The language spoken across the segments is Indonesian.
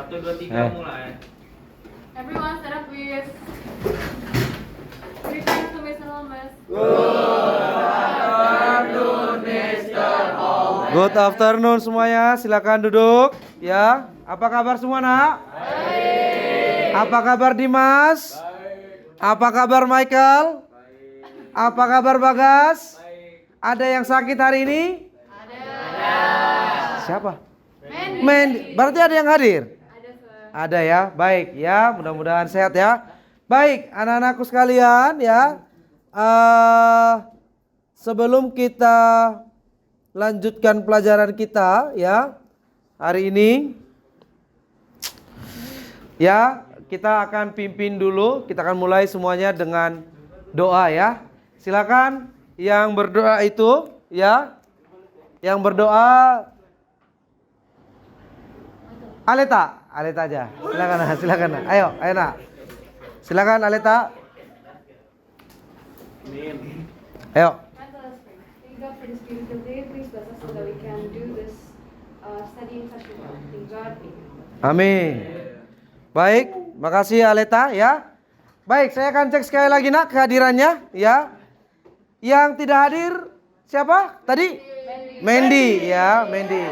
1, 2, 3 mulai. Everyone stand up please. Prepare to Mr. Holmes. Good afternoon semuanya, silakan duduk ya. Apa kabar semua nak? Baik. Apa kabar Dimas? Baik. Apa kabar Michael? Baik. Apa kabar Bagas? Baik. Ada yang sakit hari ini? Ada. Siapa? Mandy. Berarti ada yang hadir? Ada, Sir. Ada ya, baik ya, mudah-mudahan sehat ya. Baik, anak-anakku sekalian ya. Sebelum kita lanjutkan pelajaran kita ya hari ini ya, kita akan pimpin dulu, kita akan mulai semuanya dengan doa ya. Silakan yang berdoa itu ya, yang berdoa Aleta aja, silakan ayo nak, silakan Aleta, ayo. God for this beautiful day, please bless us so that we can do this studying session in God. Amin. Baik, makasih Aleta ya. Baik, saya akan cek sekali lagi nak kehadirannya ya. Yang tidak hadir siapa? Tadi? Mandy ya, Mandy.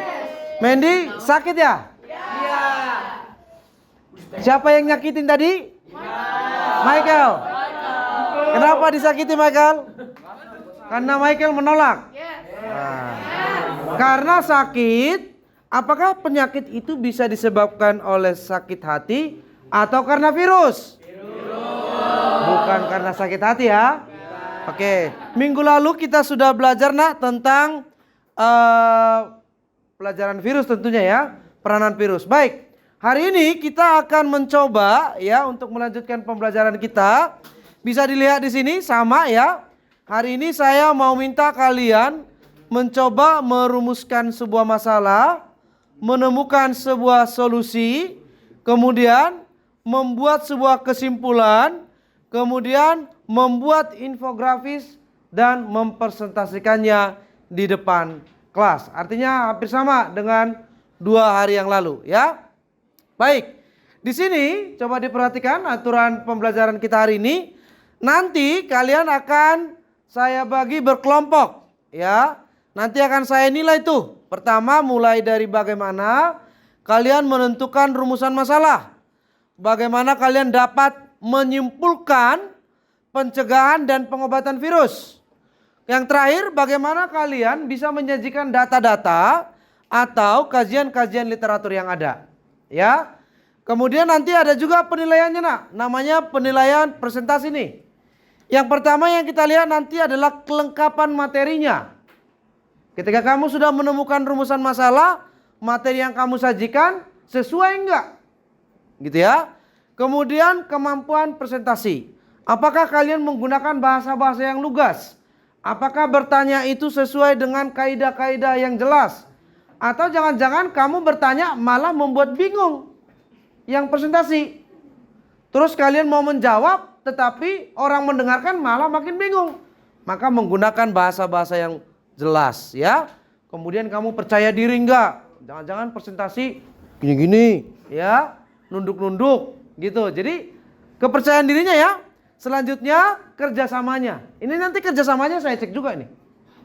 Mandy sakit ya? Iya. Siapa yang nyakitin tadi? Michael. Kenapa disakiti Michael? Karena Michael menolak. Nah, karena sakit, apakah penyakit itu bisa disebabkan oleh sakit hati atau karena virus? Bukan karena sakit hati ya. Oke, minggu lalu kita sudah belajar nak tentang pelajaran virus tentunya ya, peranan virus. Baik, hari ini kita akan mencoba ya untuk melanjutkan pembelajaran kita. Bisa dilihat di sini sama ya. Hari ini saya mau minta kalian mencoba merumuskan sebuah masalah, menemukan sebuah solusi, kemudian membuat sebuah kesimpulan, kemudian membuat infografis dan mempresentasikannya di depan kelas. Artinya hampir sama dengan 2 hari yang lalu ya. Baik, di sini coba diperhatikan aturan pembelajaran kita hari ini. Nanti kalian akan saya bagi berkelompok ya. Nanti akan saya nilai tuh. Pertama mulai dari bagaimana kalian menentukan rumusan masalah. Bagaimana kalian dapat menyimpulkan pencegahan dan pengobatan virus. Yang terakhir bagaimana kalian bisa menyajikan data-data atau kajian-kajian literatur yang ada. Ya. Kemudian nanti ada juga penilaiannya nak. Namanya penilaian presentasi nih. Yang pertama yang kita lihat nanti adalah kelengkapan materinya. Ketika kamu sudah menemukan rumusan masalah, materi yang kamu sajikan sesuai enggak? Gitu ya. Kemudian kemampuan presentasi. Apakah kalian menggunakan bahasa-bahasa yang lugas? Apakah bertanya itu sesuai dengan kaidah-kaidah yang jelas? Atau jangan-jangan kamu bertanya malah membuat bingung yang presentasi. Terus kalian mau menjawab tetapi orang mendengarkan malah makin bingung. Maka menggunakan bahasa-bahasa yang jelas ya. Kemudian kamu percaya diri enggak? Jangan-jangan presentasi gini-gini ya, nunduk-nunduk gitu. Jadi kepercayaan dirinya ya. Selanjutnya kerjasamanya. Ini nanti kerjasamanya saya cek juga nih.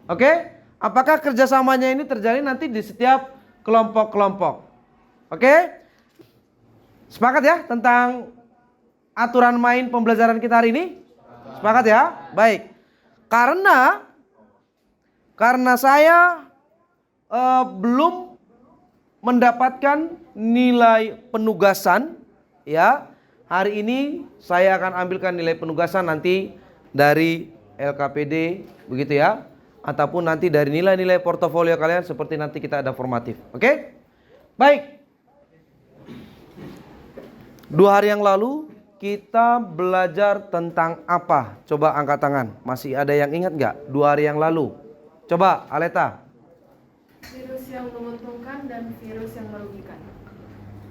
Oke? Apakah kerjasamanya ini terjalin nanti di setiap kelompok-kelompok. Oke? Sepakat ya tentang aturan main pembelajaran kita hari ini? Sepakat ya? Baik. Karena saya belum mendapatkan nilai penugasan ya. Hari ini saya akan ambilkan nilai penugasan nanti dari LKPD begitu ya. Ataupun nanti dari nilai-nilai portofolio kalian seperti nanti kita ada formatif. Oke? Baik. 2 hari yang lalu kita belajar tentang apa? Coba angkat tangan. Masih ada yang ingat nggak? 2 hari yang lalu. Coba Aleta. Virus yang menguntungkan dan virus yang merugikan.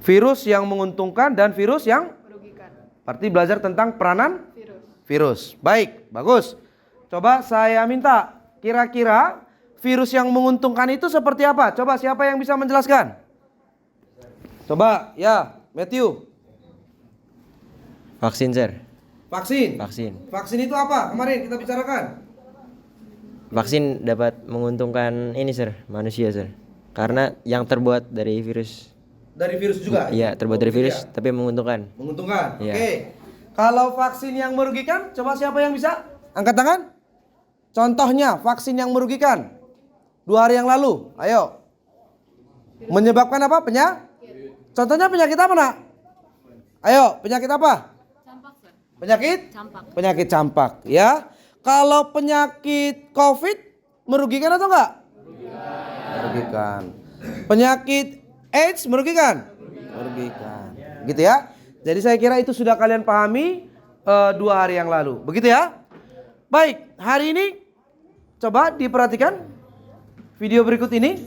Virus yang menguntungkan dan virus yang Merugikan. berarti belajar tentang peranan Virus. virus. Baik, bagus. Coba saya minta kira-kira virus yang menguntungkan itu seperti apa? Coba siapa yang bisa menjelaskan? Coba ya. Matthew. Vaksin, Sir. Vaksin. Vaksin. Vaksin itu apa? Kemarin kita bicarakan. Vaksin dapat menguntungkan ini, Sir, manusia, Sir. Karena yang terbuat dari virus. Dari virus juga? Iya, terbuat dari virus, tapi menguntungkan. Menguntungkan. Iya. Oke. Kalau vaksin yang merugikan, coba siapa yang bisa? Angkat tangan. Contohnya vaksin yang merugikan. 2 hari yang lalu. Ayo. Menyebabkan apa? Contohnya penyakit apa, Nak? Ayo, penyakit apa? Campak, Sir. Penyakit? Campak. Penyakit campak, ya. Kalau penyakit COVID merugikan atau enggak? Merugikan. Penyakit AIDS merugikan? Merugikan. Gitu ya. Jadi saya kira itu sudah kalian pahami 2 hari yang lalu. Begitu ya. Baik, hari ini coba diperhatikan video berikut ini.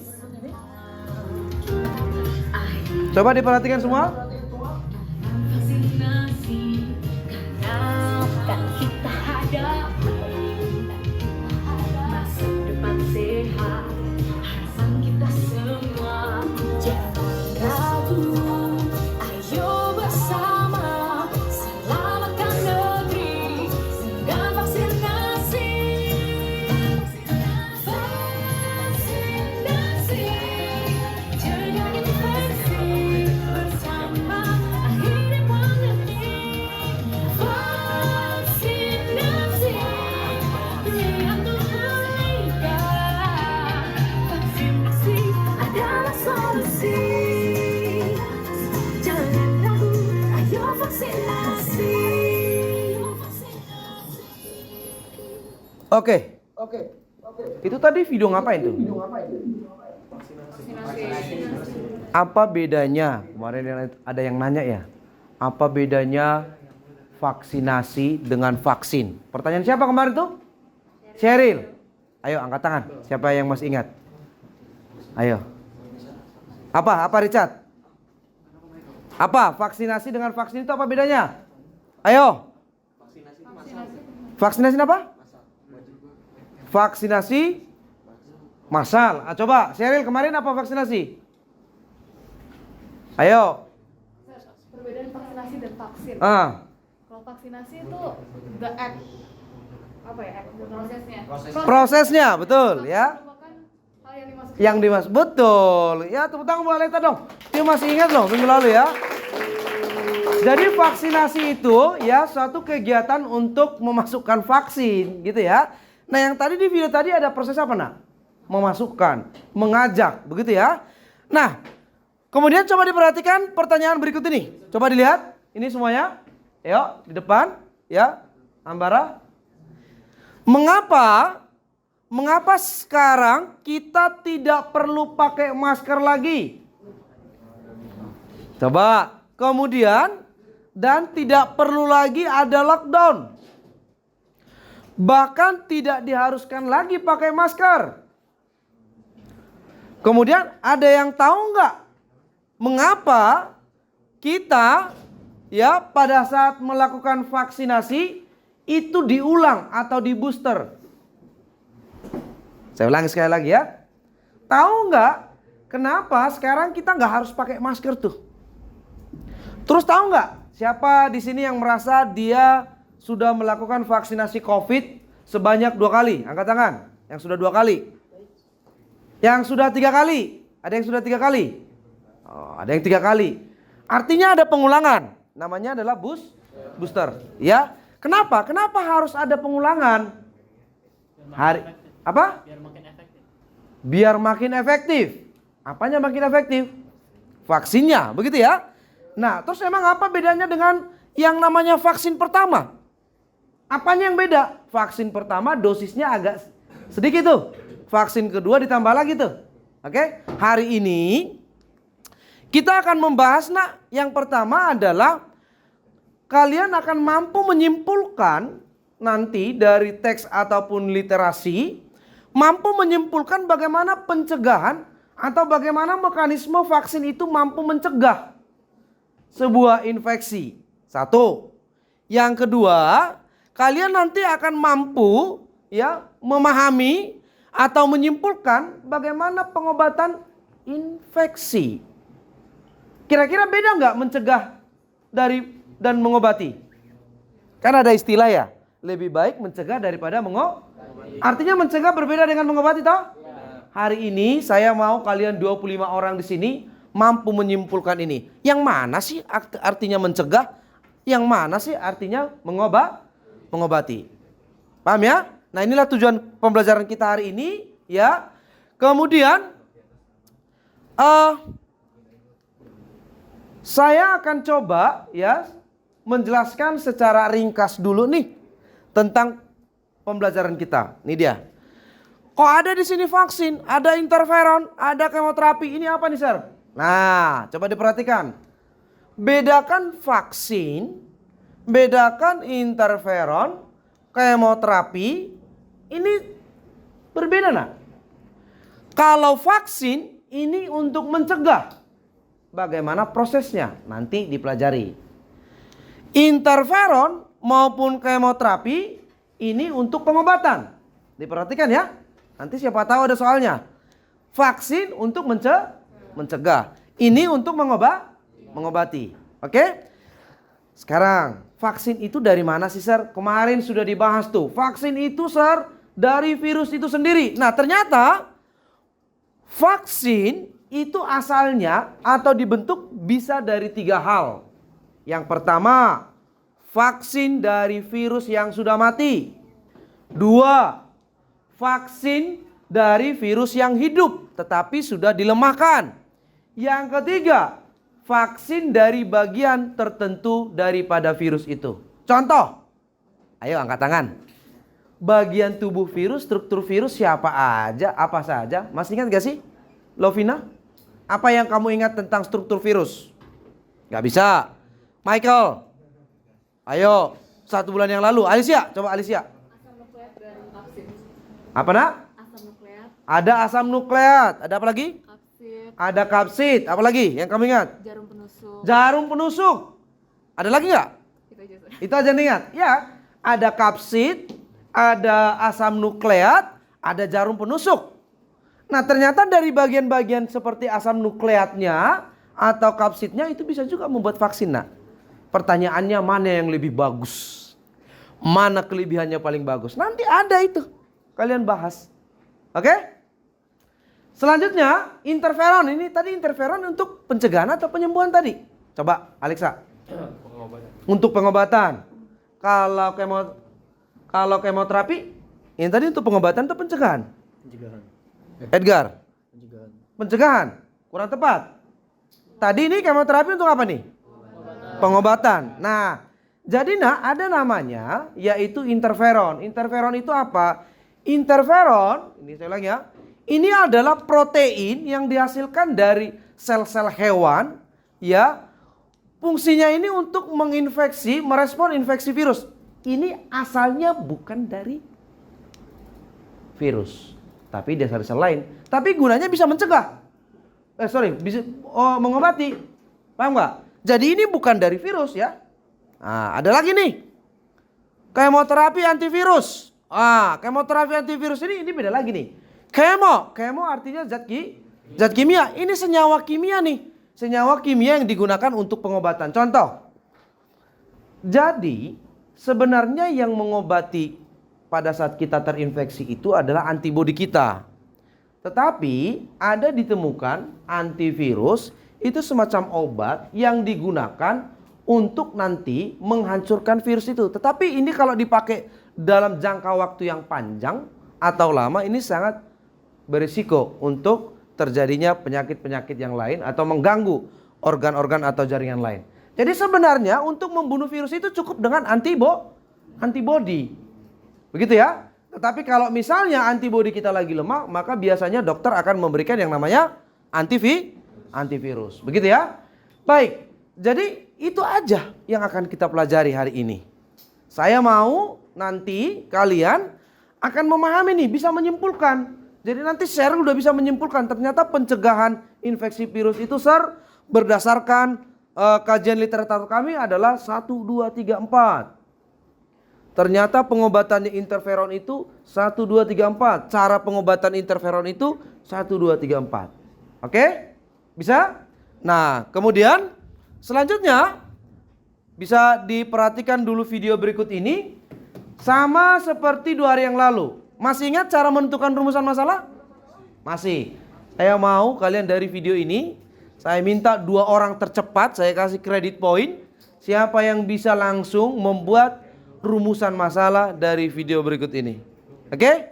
Coba diperhatikan semua. Vaksinasi kan kita hadapi masa depan sehat harapan kita semua. Jangan ragu, ayo bersama selamatkan negeri dengan vaksinasi. Vaksinasi cegah infeksi bersama akhiri pandemi. Vaksinasi pilihan terbaik. Vaksinasi adalah solusi. Jangan ragu, ayo vaksinasi. Oke. Itu tadi video ngapain tuh? Apa bedanya? Kemarin ada yang nanya ya. Apa bedanya vaksinasi dengan vaksin? Pertanyaan siapa kemarin tuh? Sheryl. Ayo angkat tangan. Siapa yang masih ingat? Ayo. Apa Richard? Apa vaksinasi dengan vaksin itu apa bedanya? Ayo. Vaksinasi apa? Vaksinasi massal. Coba Sheryl kemarin apa vaksinasi? Ayo. Perbedaan vaksinasi dan vaksin. Kalau vaksinasi itu the act, apa ya, act, prosesnya. Prosesnya betul ya. Merupakan hal yang dimaksudkan. Yang dimas betul. Ya tepuk tangan buat Aleta dong. Dia masih ingat loh minggu lalu ya. Jadi vaksinasi itu ya suatu kegiatan untuk memasukkan vaksin gitu ya. Nah yang tadi di video tadi ada proses apa nak? Memasukkan, mengajak begitu ya. Nah kemudian coba diperhatikan pertanyaan berikut ini. Coba dilihat ini semuanya. Yuk di depan ya. Ambara. Mengapa sekarang kita tidak perlu pakai masker lagi? Coba. Kemudian dan tidak perlu lagi ada lockdown. Bahkan tidak diharuskan lagi pakai masker. Kemudian ada yang tahu nggak mengapa kita ya pada saat melakukan vaksinasi itu diulang atau di booster? Saya ulangi sekali lagi ya. Tahu nggak kenapa sekarang kita nggak harus pakai masker tuh? Terus tahu nggak siapa di sini yang merasa dia sudah melakukan vaksinasi COVID sebanyak 2 kali? Angkat tangan. Yang sudah 2 kali. Yang sudah 3 kali. Ada yang sudah 3 kali? Oh, ada yang 3 kali. Artinya ada pengulangan. Namanya adalah booster. Ya. Kenapa? Kenapa harus ada pengulangan? Apa? Biar makin efektif. Apanya makin efektif? Vaksinnya, begitu ya. Nah, terus emang apa bedanya dengan yang namanya vaksin pertama? Apanya yang beda? Vaksin pertama dosisnya agak sedikit tuh. Vaksin kedua ditambah lagi tuh. Oke? Hari ini kita akan membahas yang pertama adalah kalian akan mampu menyimpulkan nanti dari teks ataupun literasi, mampu menyimpulkan bagaimana pencegahan atau bagaimana mekanisme vaksin itu mampu mencegah sebuah infeksi. Satu. Yang kedua, kalian nanti akan mampu ya memahami atau menyimpulkan bagaimana pengobatan infeksi. Kira-kira beda nggak mencegah dan mengobati? Kan ada istilah ya, lebih baik mencegah daripada mengobati. Artinya mencegah berbeda dengan mengobati toh? Hari ini saya mau kalian 25 orang di sini mampu menyimpulkan ini. Yang mana sih artinya mencegah? Yang mana sih artinya mengobati? Paham ya? Nah, inilah tujuan pembelajaran kita hari ini ya. Kemudian saya akan coba ya menjelaskan secara ringkas dulu nih tentang pembelajaran kita. Ini dia. Kok ada di sini vaksin, ada interferon, ada kemoterapi. Ini apa nih, Sir? Nah, coba diperhatikan. Bedakan vaksin, bedakan interferon, kemoterapi. Ini berbeda, nah. Kalau vaksin ini untuk mencegah. Bagaimana prosesnya? Nanti dipelajari. Interferon maupun kemoterapi ini untuk pengobatan. Diperhatikan ya. Nanti siapa tahu ada soalnya. Vaksin untuk mencegah. Ini untuk mengobati. Oke? Sekarang, vaksin itu dari mana sih, Sir? Kemarin sudah dibahas tuh. Vaksin itu, Sir, dari virus itu sendiri. Nah, ternyata vaksin itu asalnya atau dibentuk bisa dari 3 hal. Yang pertama, vaksin dari virus yang sudah mati. 2, vaksin dari virus yang hidup tetapi sudah dilemahkan. Yang ketiga, vaksin dari bagian tertentu daripada virus itu. Contoh, ayo angkat tangan. Bagian tubuh virus, struktur virus siapa aja, apa saja. Masih ingat gak sih? Lovina? Apa yang kamu ingat tentang struktur virus? Gak bisa. Michael? Ayo, 1 bulan yang lalu. Alicia, coba Alicia. Asam nukleat dan kapsid. Apa nak? Asam nukleat, Ada asam nukleat. Ada apa lagi? kapsid, Ada kapsid. Apa lagi yang kamu ingat? jarum penusuk. Jarum penusuk. Ada lagi nggak? Itu aja, Sir. Itu aja nih ingat. Ya, ada kapsid, ada asam nukleat, ada jarum penusuk. Nah, ternyata dari bagian-bagian seperti asam nukleatnya atau kapsidnya itu bisa juga membuat vaksin. Nah, pertanyaannya mana yang lebih bagus? Mana kelebihannya paling bagus? Nanti ada itu. Kalian bahas. Oke? Selanjutnya, interferon. Ini tadi interferon untuk pencegahan atau penyembuhan tadi? Coba, Alexa. Untuk pengobatan. Kalau kemoterapi, ini tadi untuk pengobatan atau pencegahan? Edgar. Pencegahan. Kurang tepat. Tadi ini kemoterapi untuk apa nih? Pengobatan. Nah, jadi ada namanya yaitu interferon. Interferon itu apa? Interferon, ini saya ulang ya. Ini adalah protein yang dihasilkan dari sel-sel hewan ya. Fungsinya ini untuk menginfeksi, merespon infeksi virus. Ini asalnya bukan dari virus, tapi dari sel lain. Tapi gunanya bisa mencegah. Bisa mengobati. Paham nggak? Jadi ini bukan dari virus ya. Nah, ada lagi nih. Kemoterapi antivirus. Kemoterapi antivirus ini beda lagi nih. Kemo artinya zat kimia. Ini senyawa kimia nih. Senyawa kimia yang digunakan untuk pengobatan. Contoh. Jadi sebenarnya yang mengobati pada saat kita terinfeksi itu adalah antibodi kita. Tetapi ada ditemukan antivirus itu semacam obat yang digunakan untuk nanti menghancurkan virus itu. Tetapi ini kalau dipakai dalam jangka waktu yang panjang atau lama ini sangat berisiko untuk terjadinya penyakit-penyakit yang lain atau mengganggu organ-organ atau jaringan lain. Jadi sebenarnya untuk membunuh virus itu cukup dengan antibodi. Begitu ya. Tetapi kalau misalnya antibodi kita lagi lemah, maka biasanya dokter akan memberikan yang namanya antivirus. Begitu ya. Baik. Jadi itu aja yang akan kita pelajari hari ini. Saya mau nanti kalian akan memahami nih, bisa menyimpulkan. Jadi nanti share udah bisa menyimpulkan ternyata pencegahan infeksi virus itu berdasarkan kajian literatur kami adalah 1, 2, 3, 4. Ternyata pengobatannya interferon itu 1, 2, 3, 4. Cara pengobatan interferon itu 1, 2, 3, 4. Oke? Bisa? Nah, kemudian selanjutnya bisa diperhatikan dulu video berikut ini. Sama seperti 2 hari yang lalu. Masih ingat cara menentukan rumusan masalah? Masih. Saya mau kalian dari video ini, saya minta 2 orang tercepat, saya kasih kredit poin. Siapa yang bisa langsung membuat rumusan masalah dari video berikut ini. Oke?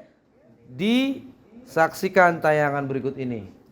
Disaksikan tayangan berikut ini.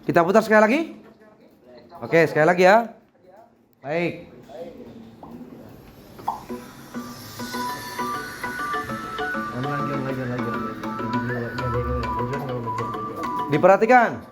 Kita putar sekali lagi. Oke, sekali lagi ya. Baik. Diperhatikan.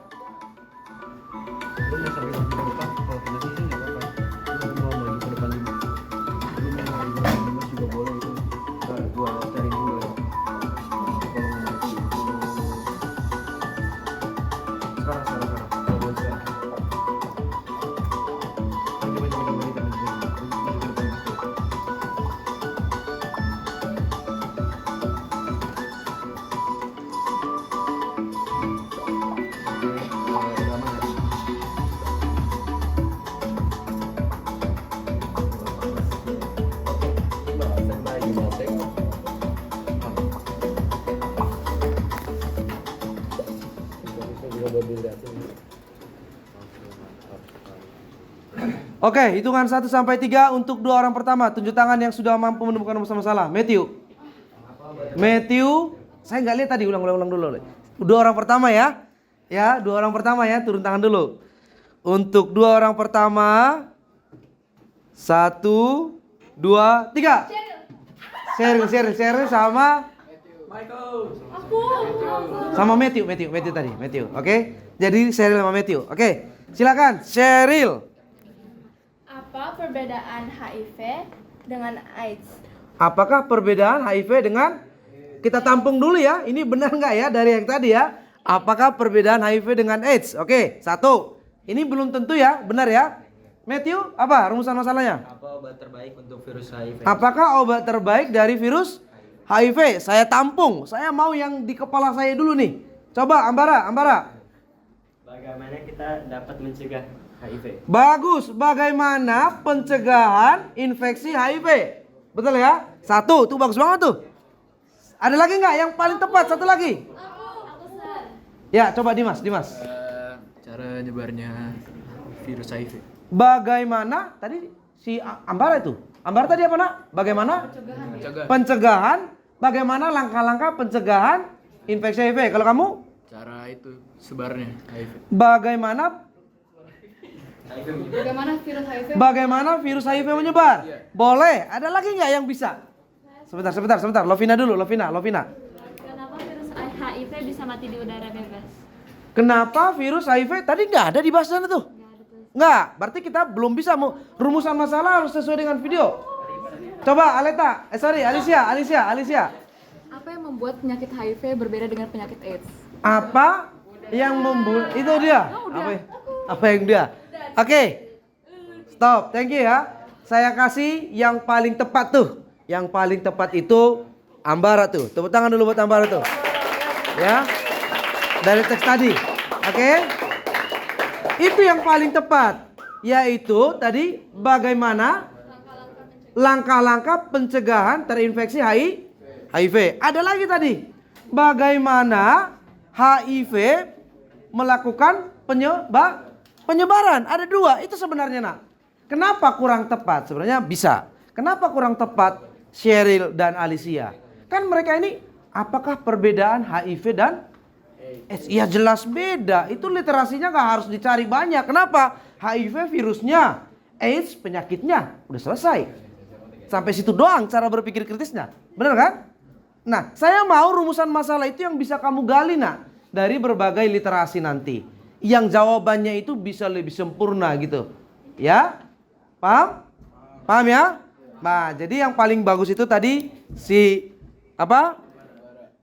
Oke, hitungan 1 sampai 3 untuk 2 orang pertama. Tunjuk tangan yang sudah mampu menemukan masalah. Matthew. Matthew, saya nggak lihat tadi, ulang dulu. 2 orang pertama ya. Ya, 2 orang pertama ya, turun tangan dulu. Untuk 2 orang pertama. 1, 2, 3. Cheryl sama sama Matthew tadi, Matthew. Oke. Jadi Cheryl sama Matthew. Oke. Silakan Cheryl. Apa perbedaan HIV dengan AIDS? Apakah perbedaan HIV dengan, kita tampung dulu ya, ini benar nggak ya dari yang tadi ya? Apakah perbedaan HIV dengan AIDS? Oke, 1. Ini belum tentu ya, benar ya? Matthew, apa rumusan masalahnya? Apa obat terbaik untuk virus HIV? Apakah obat terbaik dari virus HIV? Saya tampung, saya mau yang di kepala saya dulu nih. Coba Ambara. Bagaimana kita dapat mencegah HIV? Bagus, bagaimana pencegahan infeksi HIV? Betul ya? 1, tuh bagus banget tuh. Ada lagi nggak yang paling tepat? 1 lagi. Ya, coba Dimas. Cara nyebarnya virus HIV. Bagaimana tadi si Ambara itu? Ambara tadi apa nak? Bagaimana? Pencegahan. Bagaimana langkah-langkah pencegahan infeksi HIV? Kalau kamu? Cara itu sebarnya HIV. Bagaimana virus HIV menyebar? Boleh. Ada lagi nggak yang bisa? Sebentar. Lovina dulu. Lovina. Kenapa virus HIV bisa mati di udara bebas? Kenapa virus HIV tadi nggak ada di bahasan itu? Nggak. Berarti kita belum bisa rumusan masalah harus sesuai dengan video. Coba Alicia. Apa yang membuat penyakit HIV berbeda dengan penyakit AIDS? Apa yang membuat itu dia? Apa yang dia? Oke. Stop. Thank you ya. Saya kasih yang paling tepat tuh. Yang paling tepat itu Ambara tuh. Tepuk tangan dulu buat Ambara tuh. Ya. Dari teks tadi. Oke. Itu yang paling tepat. Yaitu tadi bagaimana langkah-langkah pencegahan terinfeksi HIV. Ada lagi tadi. Bagaimana HIV melakukan penyebaran. Ada 2. Itu sebenarnya nak. Kenapa kurang tepat? Sebenarnya bisa. Kenapa kurang tepat Sheryl dan Alicia? Kan mereka ini apakah perbedaan HIV dan AIDS? Ya jelas beda. Itu literasinya nggak harus dicari banyak. Kenapa? HIV virusnya, AIDS penyakitnya, udah selesai. Sampai situ doang cara berpikir kritisnya. Benar kan? Nah, saya mau rumusan masalah itu yang bisa kamu gali nak dari berbagai literasi nanti. Yang jawabannya itu bisa lebih sempurna gitu. Ya? Paham? Paham ya? Nah, jadi yang paling bagus itu tadi si apa?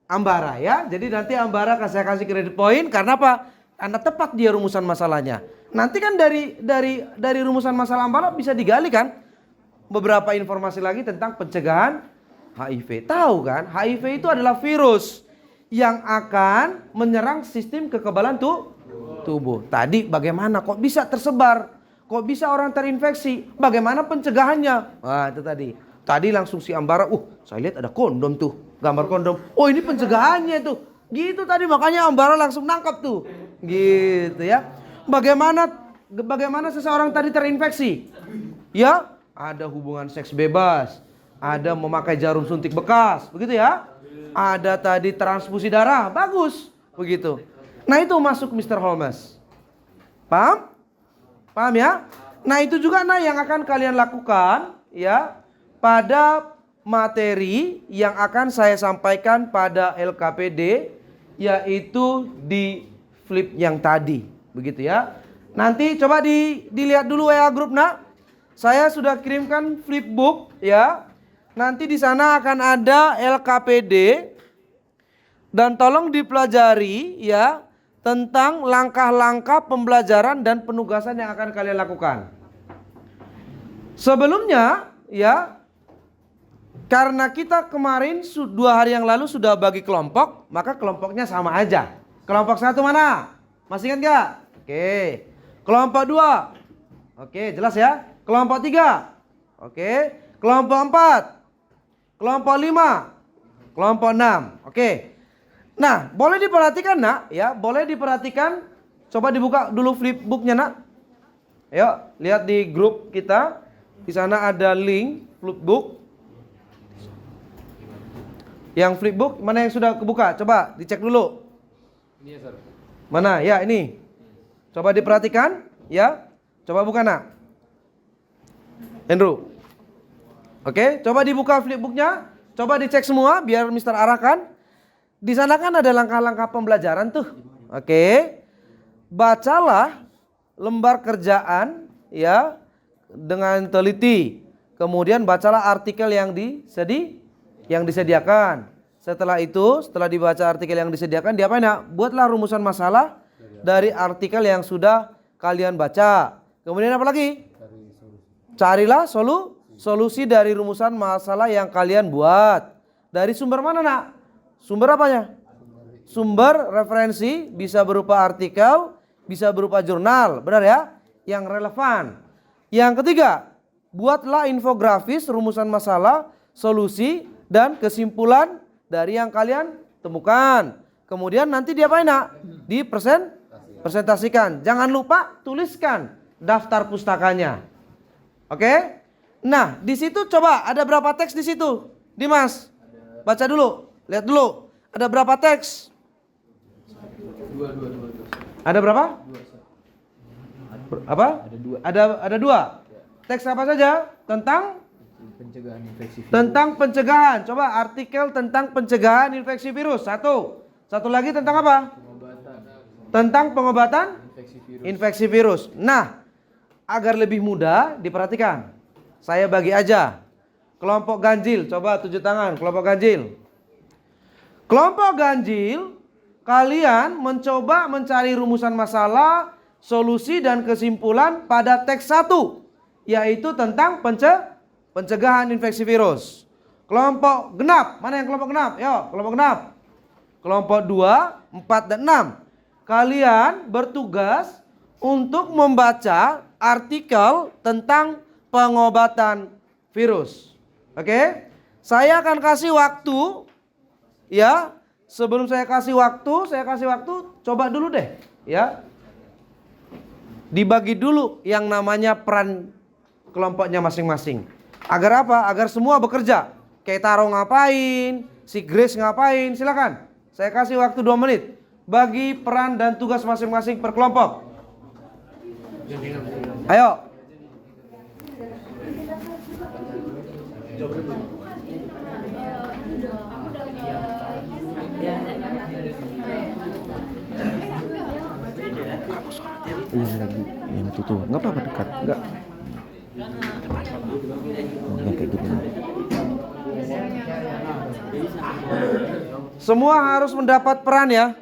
Ambara ya. Jadi nanti Ambara saya kasih kredit poin karena apa? Karena tepat dia rumusan masalahnya. Nanti kan dari rumusan masalah Ambara bisa digali kan beberapa informasi lagi tentang pencegahan HIV. Tahu kan? HIV itu adalah virus yang akan menyerang sistem kekebalan tubuh. Tadi bagaimana kok bisa tersebar? Kok bisa orang terinfeksi? Bagaimana pencegahannya? Wah, itu tadi. Tadi langsung si Ambara, saya lihat ada kondom tuh, gambar kondom. Oh, ini pencegahannya tuh. Gitu tadi makanya Ambara langsung nangkap tuh. Gitu ya. Bagaimana seseorang tadi terinfeksi? Ya, ada hubungan seks bebas, ada memakai jarum suntik bekas, begitu ya. Ada tadi transfusi darah, bagus, begitu. Nah, itu masuk Mr. Holmes. Paham? Paham ya? Nah, itu juga yang akan kalian lakukan ya pada materi yang akan saya sampaikan pada LKPD, yaitu di flip yang tadi, begitu ya. Nanti coba dilihat dulu WA grup nak. Saya sudah kirimkan flipbook ya. Nanti di sana akan ada LKPD dan tolong dipelajari ya tentang langkah-langkah pembelajaran dan penugasan yang akan kalian lakukan. Sebelumnya ya, karena kita kemarin 2 hari yang lalu sudah bagi kelompok, maka kelompoknya sama aja. Kelompok 1 mana? Masih ingat gak? Oke. Kelompok 2. Oke, jelas ya. Kelompok 3. Oke. Kelompok 4. Kelompok 5. Kelompok 6. Oke. Nah, boleh diperhatikan nak, ya, boleh diperhatikan. Coba dibuka dulu flipbooknya nak. Yuk, lihat di grup kita. Di sana ada link flipbook. Yang flipbook mana yang sudah kebuka? Coba dicek dulu. Ini ya, Sir. Mana? Ya, ini. Coba diperhatikan, ya. Coba buka nak. Andrew. Oke, coba dibuka flipbooknya. Coba dicek semua biar Mister arahkan. Di sana kan ada langkah-langkah pembelajaran tuh. Oke. Bacalah lembar kerjaan ya dengan teliti. Kemudian bacalah artikel yang disediakan. Setelah itu, setelah dibaca artikel yang disediakan, diapain ya? Buatlah rumusan masalah dari artikel yang sudah kalian baca. Kemudian apa lagi? Carilah solusi dari rumusan masalah yang kalian buat. Dari sumber mana nak? Sumber apanya? Sumber referensi bisa berupa artikel, bisa berupa jurnal, benar ya? Yang relevan. Yang ketiga, buatlah infografis rumusan masalah, solusi, dan kesimpulan dari yang kalian temukan. Kemudian nanti diapain nak? Presentasikan. Jangan lupa tuliskan daftar pustakanya. Oke? Nah, di situ coba ada berapa teks di situ? Dimas, baca dulu. Lihat dulu, ada berapa teks? Dua. Ada berapa? Apa? Ada 2. Teks apa saja? Tentang Pencegahan infeksi virus. Tentang pencegahan. Coba artikel tentang pencegahan infeksi virus. Satu lagi tentang apa? Pengobatan Tentang pengobatan infeksi virus. infeksi virus. Nah, agar lebih mudah diperhatikan, saya bagi aja. Kelompok ganjil, coba tunjuk tangan. Kelompok ganjil. Kelompok ganjil, kalian mencoba mencari rumusan masalah, solusi dan kesimpulan pada teks 1, yaitu tentang pencegahan infeksi virus. Kelompok genap, mana yang kelompok genap? Yo, kelompok genap. Kelompok 2, 4 dan 6. Kalian bertugas untuk membaca artikel tentang pengobatan virus. Oke? Saya akan kasih waktu. Ya, sebelum saya kasih waktu, coba dulu deh, ya. Dibagi dulu yang namanya peran kelompoknya masing-masing. Agar apa? Agar semua bekerja. Kayak Taro ngapain, si Grace ngapain, silakan. Saya kasih waktu 2 menit. Bagi peran dan tugas masing-masing per kelompok. Ayo. Yang lagi yang itu tuh nggak apa-apa dekat nggak. Oh, ya kayak gitu. Semua harus mendapat peran ya.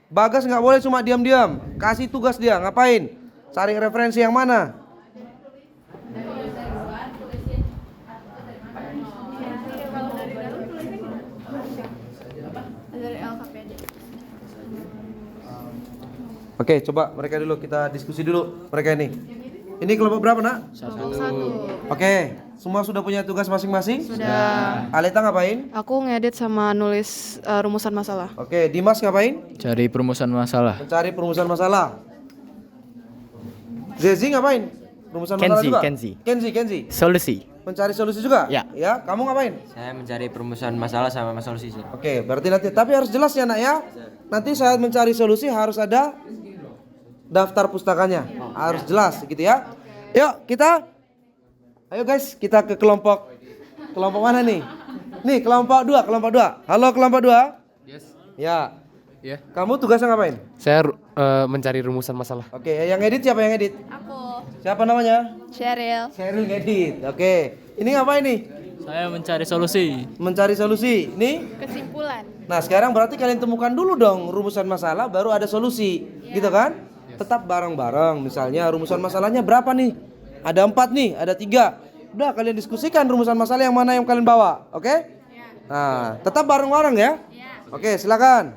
Bagas nggak boleh cuma diam-diam. Kasih tugas dia ngapain? Cari referensi yang mana? Dari LKPD. Oke, coba mereka dulu kita diskusi dulu mereka ini. Ini kelompok berapa, Nak? Oke, semua sudah punya tugas masing-masing? Sudah. Aleta ngapain? Aku ngedit sama nulis rumusan masalah. Oke, Dimas ngapain? Cari perumusan masalah. Mencari perumusan masalah. Zezi ngapain? Rumusan masalah juga? Kenzi. Solusi. Mencari solusi juga? Ya. Ya, kamu ngapain? Saya mencari perumusan masalah sama solusi sih. Oke, berarti nanti tapi harus jelas ya, Nak ya. Nanti saat mencari solusi harus ada daftar pustakanya. Harus jelas gitu ya. Yuk, ayo guys, kita ke kelompok mana nih? Nih, kelompok 2. Halo kelompok 2. Yes. Ya. Ya. Kamu tugasnya ngapain? Saya mencari rumusan masalah. Oke, yang edit siapa yang edit? Aku. Siapa namanya? Cheryl. Cheryl ngedit. Oke. Ini ngapain nih? Saya mencari solusi. Mencari solusi. Nih. Kesimpulan. Nah, sekarang berarti kalian temukan dulu dong rumusan masalah baru ada solusi. Gitu kan? Tetap bareng-bareng. Misalnya rumusan masalahnya berapa nih? Ada 4 nih, ada 3. Udah kalian diskusikan rumusan masalah yang mana yang kalian bawa. Oke? Nah, tetap bareng-bareng ya. Oke, silakan.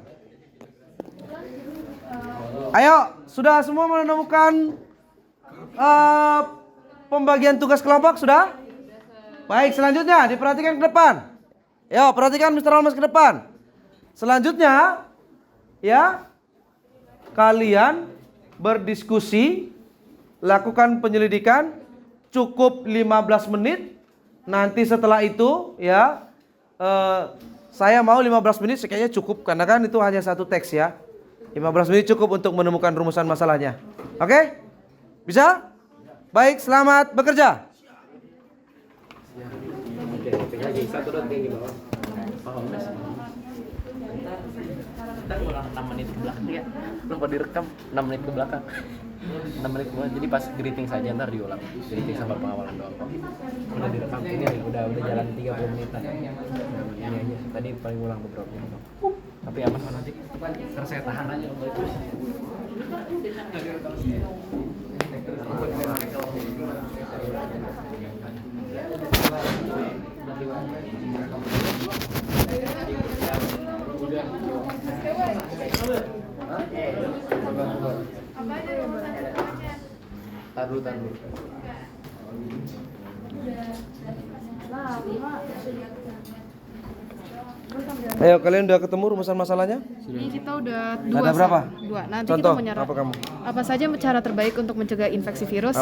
Ayo, sudah semua menemukan pembagian tugas kelompok sudah? Baik, selanjutnya diperhatikan ke depan. Yo, perhatikan Mr. Holmes ke depan. Selanjutnya, ya, kalian berdiskusi, lakukan penyelidikan cukup 15 menit. Nanti setelah itu, ya, saya mau 15 menit kayaknya cukup karena kan itu hanya satu teks ya. 15 menit cukup untuk menemukan rumusan masalahnya. Oke? Bisa? Baik, selamat bekerja. Kita ulang 6 menit ke belakang ya. Lupa direkam 6 menit ke belakang. 6 menit ke belakang. Jadi pas greeting saja ntar diulang. Greeting sama pengawalan doang kok. Udah direkam ini udah jalan 30 menitan. Ini aja. Tadi paling ulang beberapa menit. Tapi aman kok nanti. Ntar saya tahan aja terus. Taruh. Ayo, kalian udah ketemu rumusan masalahnya? Ini kita udah Ada berapa? 2. Nanti Contoh, kita menyerah. apa kamu? Apa saja cara terbaik untuk mencegah infeksi virus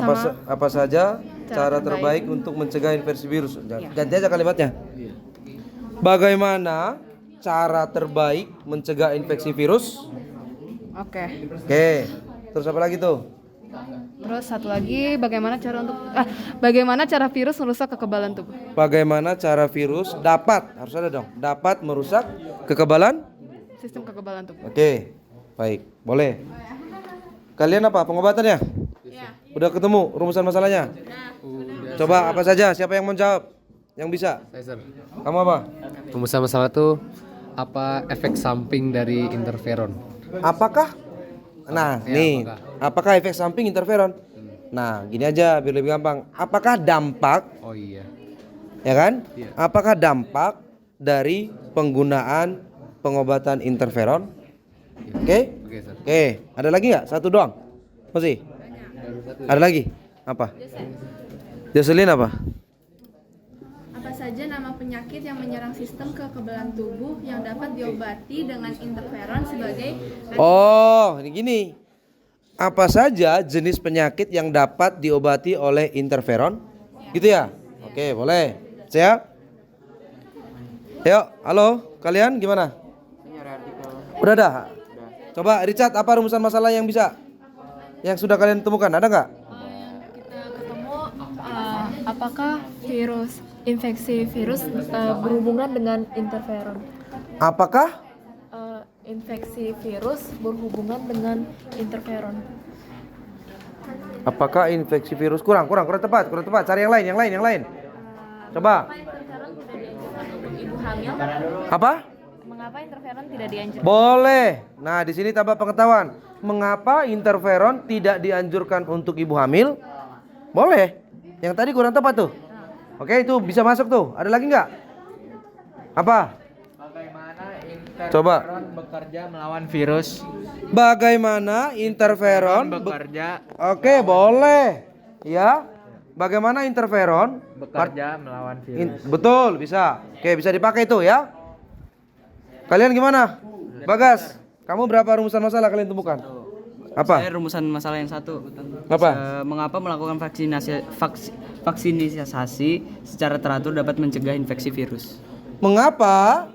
Apa saja cara terbaik terbaik untuk mencegah infeksi virus? Ganti aja kalimatnya. Bagaimana cara terbaik mencegah infeksi virus? Oke. Oke. Terus apa lagi tuh? Terus satu lagi bagaimana cara virus merusak kekebalan tubuh? Bagaimana cara virus harus ada dong, dapat merusak kekebalan? Sistem kekebalan tubuh. Oke. Baik, boleh. Kalian apa pengobatannya? Udah ketemu rumusan masalahnya? Coba apa saja? Siapa yang mau jawab? Yang bisa? Saya, Sir. Kamu apa? Rumusan masalah tuh apa efek samping dari interferon? Apakah? Nah, Ya, nih, apakah efek samping interferon? Nah, gini aja biar lebih gampang. Apakah dampak, Oh iya. ya kan? Iya. Apakah dampak dari penggunaan pengobatan interferon? Oke? Oke, Sir. Oke, ada lagi nggak? Satu doang? Masih? Ada lagi? Apa? Jocelyn apa? Apa saja nama penyakit yang menyerang sistem kekebalan tubuh yang dapat diobati dengan interferon sebagai Oh, ini gini. Apa saja jenis penyakit yang dapat diobati oleh interferon? Gitu ya? Oke, boleh. Siap? Yuk, halo, kalian gimana? Udah dah. Coba Richard, apa rumusan masalah yang bisa? Yang sudah kalian temukan, ada nggak? Yang kita ketemu apakah infeksi virus berhubungan dengan interferon? Apakah? Infeksi virus berhubungan dengan interferon. Apakah infeksi virus kurang tepat. Cari yang lain. Coba. Interferon tidak dianjurkan untuk ibu hamil. Apa? Mengapa interferon tidak dianjurkan? Boleh. Nah, di sini tambah pengetahuan. Mengapa interferon tidak dianjurkan untuk ibu hamil? Boleh. Yang tadi kurang tepat tuh. Oke, itu bisa masuk tuh. Ada lagi nggak? Apa? Bagaimana interferon Coba. bekerja melawan virus? Bagaimana interferon Bekerja Oke, boleh. Ya. Bagaimana interferon bekerja melawan virus. Betul, bisa. Oke, bisa dipakai itu ya. Kalian gimana? Bagas, kamu berapa rumusan masalah kalian temukan? Apa? Saya rumusan masalah yang satu. Apa? Mengapa melakukan vaksinisasi secara teratur dapat mencegah infeksi virus? Mengapa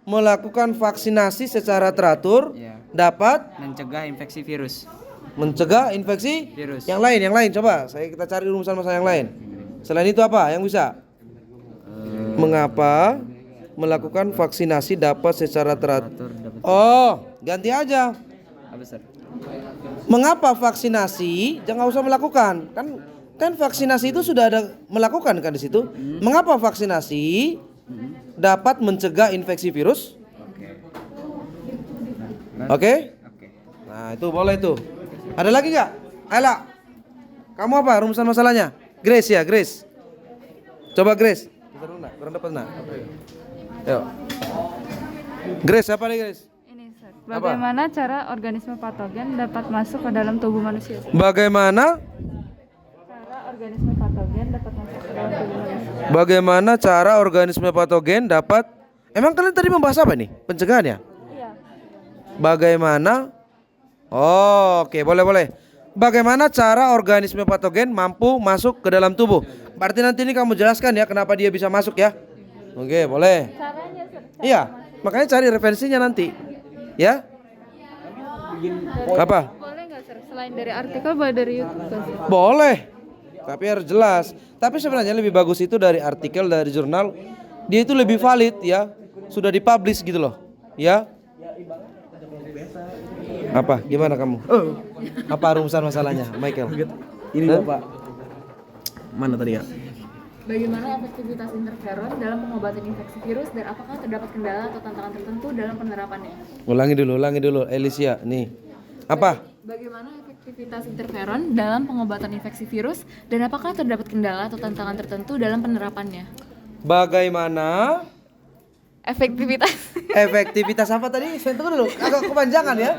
melakukan vaksinasi secara teratur dapat Mencegah infeksi virus. mencegah infeksi Virus. Yang lain coba. Kita cari rumusan masalah yang lain. Selain itu apa yang bisa? Mengapa melakukan vaksinasi dapat secara teratur? Oh, ganti aja. Apa, Sir? Mengapa vaksinasi jangan usah melakukan? Kan vaksinasi itu sudah ada melakukan kan di situ. Mengapa vaksinasi dapat mencegah infeksi virus? Oke? Nah, itu boleh tuh. Ada lagi nggak? Ayla, kamu apa rumusan masalahnya? Grace ya, Grace. Coba Grace. Kurang dapat nak. Yuk. Grace, apa nih Grace? Ini, Sir. Bagaimana cara organisme patogen dapat masuk ke dalam tubuh manusia? Bagaimana Organisme patogen dapat masuk ke dalam tubuh manusia. Bagaimana cara organisme patogen dapat? Emang kalian tadi membahas apa nih? Pencegahan ya? Iya. Bagaimana? Oh, oke, boleh. Bagaimana cara organisme patogen mampu masuk ke dalam tubuh? Berarti nanti ini kamu jelaskan ya kenapa dia bisa masuk ya? Oke, boleh. Caranya, Sir. Iya, makanya cari referensinya nanti. Ya? Apa? Boleh nggak, Sir? Selain dari artikel, boleh dari YouTube nggak, Sir? Boleh. Tapi harus jelas. Tapi sebenarnya lebih bagus itu dari artikel, dari jurnal. Dia itu lebih valid ya. Sudah dipublish gitu loh. Ya. Apa? Gimana kamu? Apa rumusan masalahnya, Michael? Ini Bapak. Mana tadi ya? Bagaimana efektivitas interferon dalam pengobatan infeksi virus dan apakah terdapat kendala atau tantangan tertentu dalam penerapannya? Ulangi dulu, Alicia. Nih. Apa? Bagaimana efektivitas interferon dalam pengobatan infeksi virus dan apakah terdapat kendala atau tantangan tertentu dalam penerapannya? Bagaimana Efektivitas apa tadi? Saya tunggu dulu. Agak kepanjangan ya.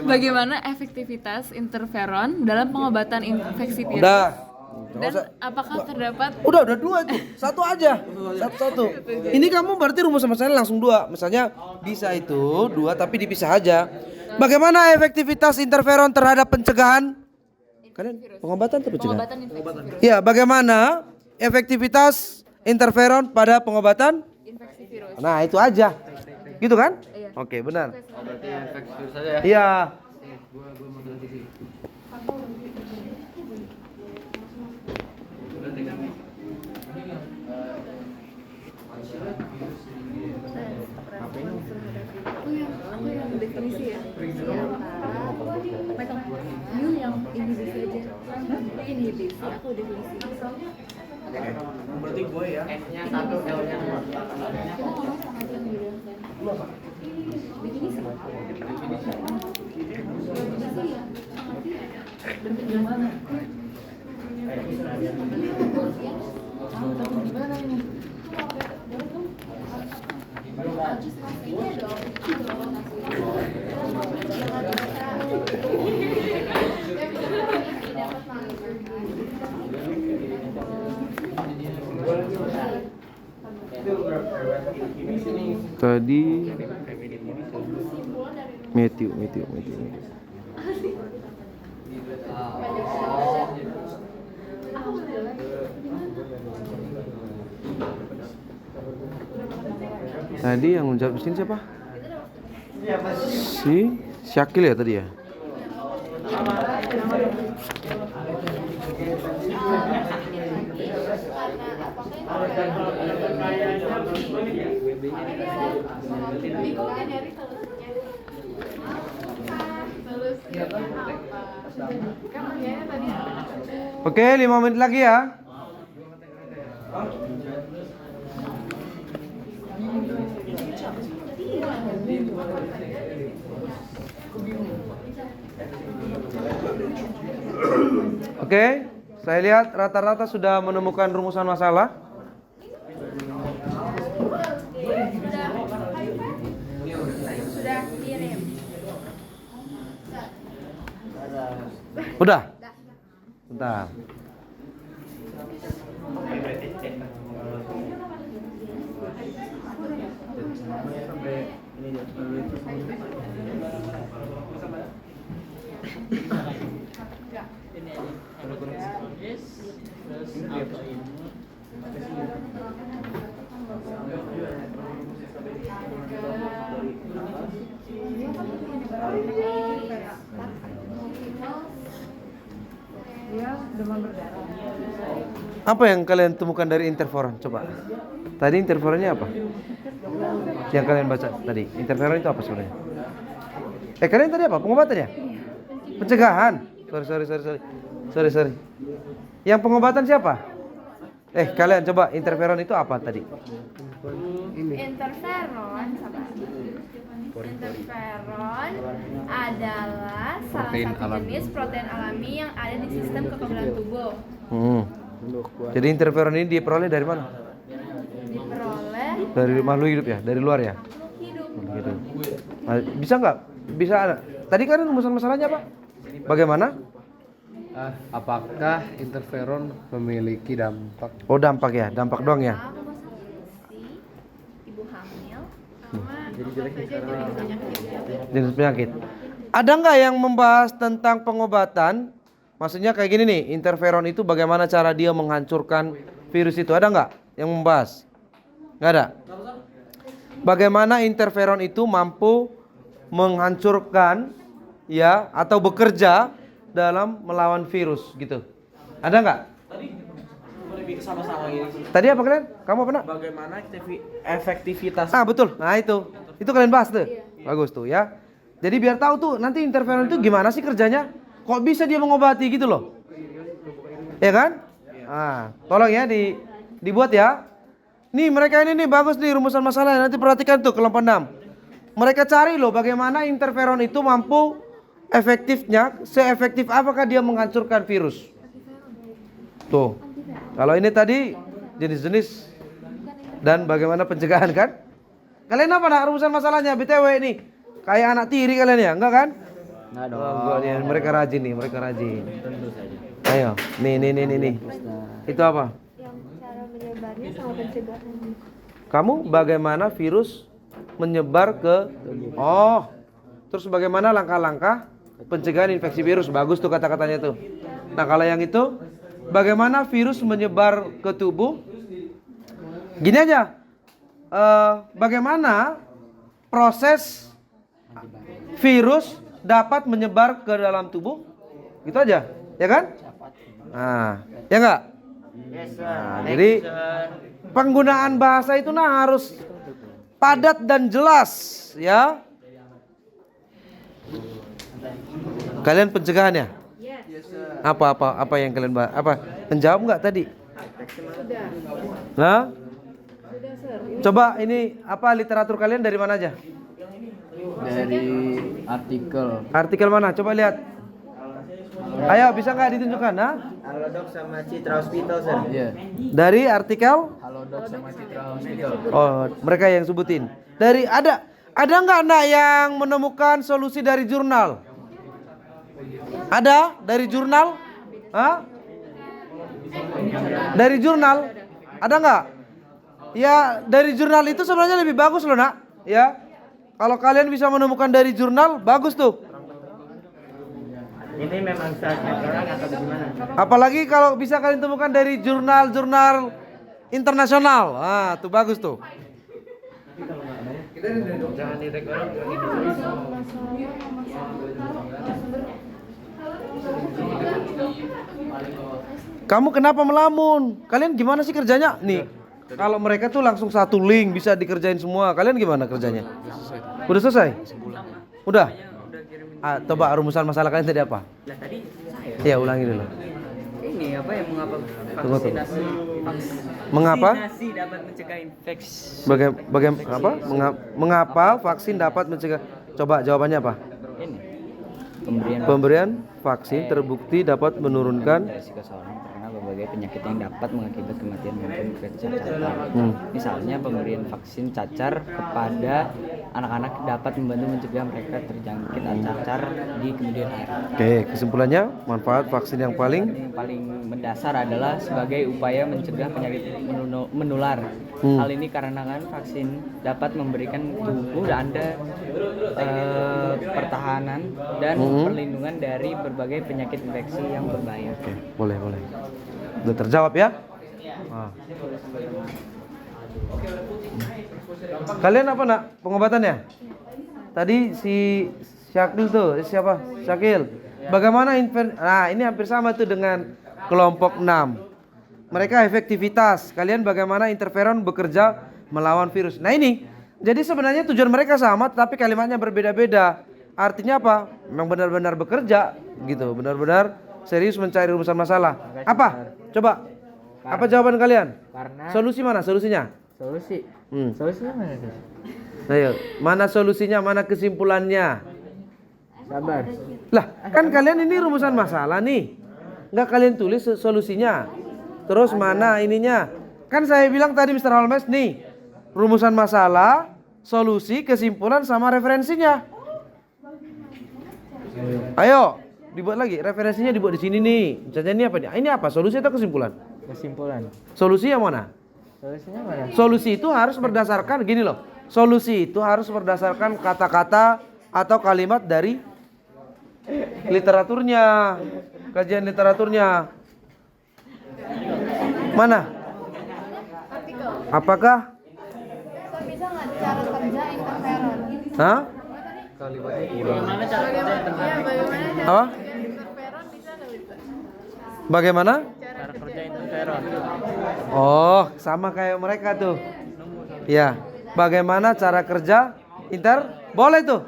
Bagaimana efektivitas interferon dalam pengobatan infeksi virus? Udah. Dan apakah terdapat Udah dua itu. Satu aja. Satu. Ini kamu berarti rumus masalahnya langsung dua. Misalnya bisa itu dua tapi dipisah aja. Bagaimana efektivitas interferon terhadap pencegahan? Kalian pengobatan atau pencegahan? pengobatan infeksi virus? Ya, bagaimana efektivitas interferon pada pengobatan? Infeksi virus. Nah, itu aja. Gitu kan? Oke, benar. Iya. Aku yang definisi ya. You yang inhibisi aja. Inhibisi, aku definisi. Berarti gue ya. S-nya 1, L-nya 2. Kita ngomong sama dia yang bilang kan. Definisi. Definisi ya. Bentuk gimana? Bentuk gimana ini? Tadi Matthew. Tadi yang menjawab di sini siapa? Si Syakil ya tadi ya. Oke, 5 menit lagi ya. Oke, saya lihat rata-rata sudah menemukan rumusan masalah. Sudah kirim. Udah? Bentar. Apa yang kalian temukan dari interferon? Coba. Tadi interferonnya apa? Yang kalian baca tadi. Interferon itu apa sebenarnya? Kalian tadi apa? Pengobatannya? Pencegahan. Sorry. Yang pengobatan siapa? Kalian coba interferon itu apa tadi? Interferon adalah salah satu jenis protein alami yang ada di sistem kekebalan tubuh. Jadi interferon ini diperoleh dari mana? Diperoleh Dari makhluk hidup ya? Dari luar ya? hidup. Gitu. Nah, bisa nggak? Bisa ada. Tadi kan rumusan masalahnya apa? Bagaimana? Apakah interferon memiliki dampak? Oh, dampak ya, dampak doang ya. Ibu hamil Jenis penyakit. Ada nggak yang membahas tentang pengobatan? Maksudnya kayak gini nih, interferon itu bagaimana cara dia menghancurkan virus itu? Ada nggak yang membahas? Nggak ada. Bagaimana interferon itu mampu menghancurkan ya atau bekerja dalam melawan virus gitu? Ada nggak? Tadi apa kalian? Kamu apa nak? Bagaimana efektivitas? Betul. Nah itu kalian bahas tuh. Bagus tuh ya. Jadi biar tahu tuh nanti interferon itu gimana sih kerjanya? Kok bisa dia mengobati gitu loh? Ya kan? Tolong ya dibuat ya. Nih mereka ini nih bagus nih rumusan masalah. Nanti perhatikan tuh kelompok 6. Mereka cari loh bagaimana interferon itu mampu efektifnya, seefektif apakah dia menghancurkan virus. Tuh. Kalau ini tadi jenis-jenis dan bagaimana pencegahan kan? Kalian apa nak rumusan masalahnya BTW ini? Kayak anak tiri kalian ya? Enggak kan? Enggak dong. Enggak nih, mereka rajin nih, mereka rajin. Tentu saja. Ayo, nih. Itu apa? Yang cara menyebarnya sama pencegahan. Kamu bagaimana virus menyebar ke terus bagaimana langkah-langkah pencegahan infeksi virus? Bagus tuh kata-katanya tuh. Nah, kalau yang itu bagaimana virus menyebar ke tubuh? Gini aja. Bagaimana proses virus dapat menyebar ke dalam tubuh? Gitu aja, ya kan? Nah, ya enggak? Jadi penggunaan bahasa itu harus padat dan jelas, ya. Kalian pencegahannya? Apa yang kalian bahas? Menjawab nggak tadi? Nah, coba ini literatur kalian dari mana aja? Dari artikel. Artikel mana? Coba lihat. Ayo, bisa nggak ditunjukkan? Halodoc sama Citra Hospital, Sir. Iya. Dari artikel? Halodoc sama Citra Hospital. Oh, mereka yang sebutin. Dari ada nggak anak yang menemukan solusi dari jurnal? Ada dari jurnal? Dari jurnal? Ada nggak? Ya, dari jurnal itu sebenarnya lebih bagus loh nak. Ya, kalau kalian bisa menemukan dari jurnal, bagus tuh. Ini memang saatnya orang atau gimana? Apalagi kalau bisa kalian temukan dari jurnal-jurnal internasional. Tuh bagus tuh. Jangan direkod. Kamu kenapa melamun? Kalian gimana sih kerjanya? Nih, kalau mereka tuh langsung satu link bisa dikerjain semua. Kalian gimana kerjanya? Udah selesai? Udah? Coba rumusan masalah kalian tadi apa? Lah tadi saya. Ya, ulangi dulu. Ini apa yang mengapa Tunggu. vaksinasi Mengapa? vaksinasi dapat mencegah infeksi? Mengapa vaksin dapat mencegah? Coba jawabannya apa? Ini pemberian Pemberian vaksin terbukti dapat menurunkan risiko seorang terkena berbagai penyakit yang dapat mengakibat kematian maupun kecacatan. Misalnya pemberian vaksin cacar kepada anak-anak dapat membantu mencegah mereka terjangkit cacar di kemudian hari. Oke, kesimpulannya manfaat vaksin yang paling Yang paling mendasar adalah sebagai upaya mencegah penyakit menular. Hal ini karena kan vaksin dapat memberikan tubuh Anda pertahanan dan perlindungan dari berbagai penyakit infeksi yang berbahaya. Oke, boleh. Udah terjawab ya? Kalian apa nak pengobatannya? Tadi si Syakil tuh, siapa? Syakil. Bagaimana nah ini hampir sama tuh dengan kelompok 6. Mereka efektivitas. Kalian bagaimana interferon bekerja melawan virus. Nah ini, jadi sebenarnya tujuan mereka sama tapi kalimatnya berbeda-beda. Artinya apa? Memang benar-benar bekerja gitu, benar-benar serius mencari rumusan masalah. Apa? Coba. Apa jawaban kalian? Karena Solusi mana? Solusinya? solusi. Solusinya mana tuh? Ayo, mana solusinya, mana kesimpulannya? Sabar. Lah, kan kalian ini rumusan masalah nih. Nggak kalian tulis solusinya. Terus mana ininya? Kan saya bilang tadi Mr. Holmes nih, rumusan masalah, solusi, kesimpulan sama referensinya. Ayo, dibuat lagi. Referensinya dibuat di sini nih. Misalnya ini apa nih? Ini apa? Solusi atau kesimpulan? Kesimpulan. Solusi yang mana? Solusinya mana? Solusi itu harus berdasarkan gini loh. Solusi itu harus berdasarkan kata-kata atau kalimat dari literaturnya, kajian literaturnya. Mana? Artikel. Apakah? So, bisa nggak cara kerja interferon? Hah? Bagaimana cara kerja interferon? Bagaimana cara Apa? kerja interferon bisa nggak bisa? Bagaimana? Cara kerja interferon. Oh, sama kayak mereka tuh. Ya. Bagaimana cara kerja boleh tuh.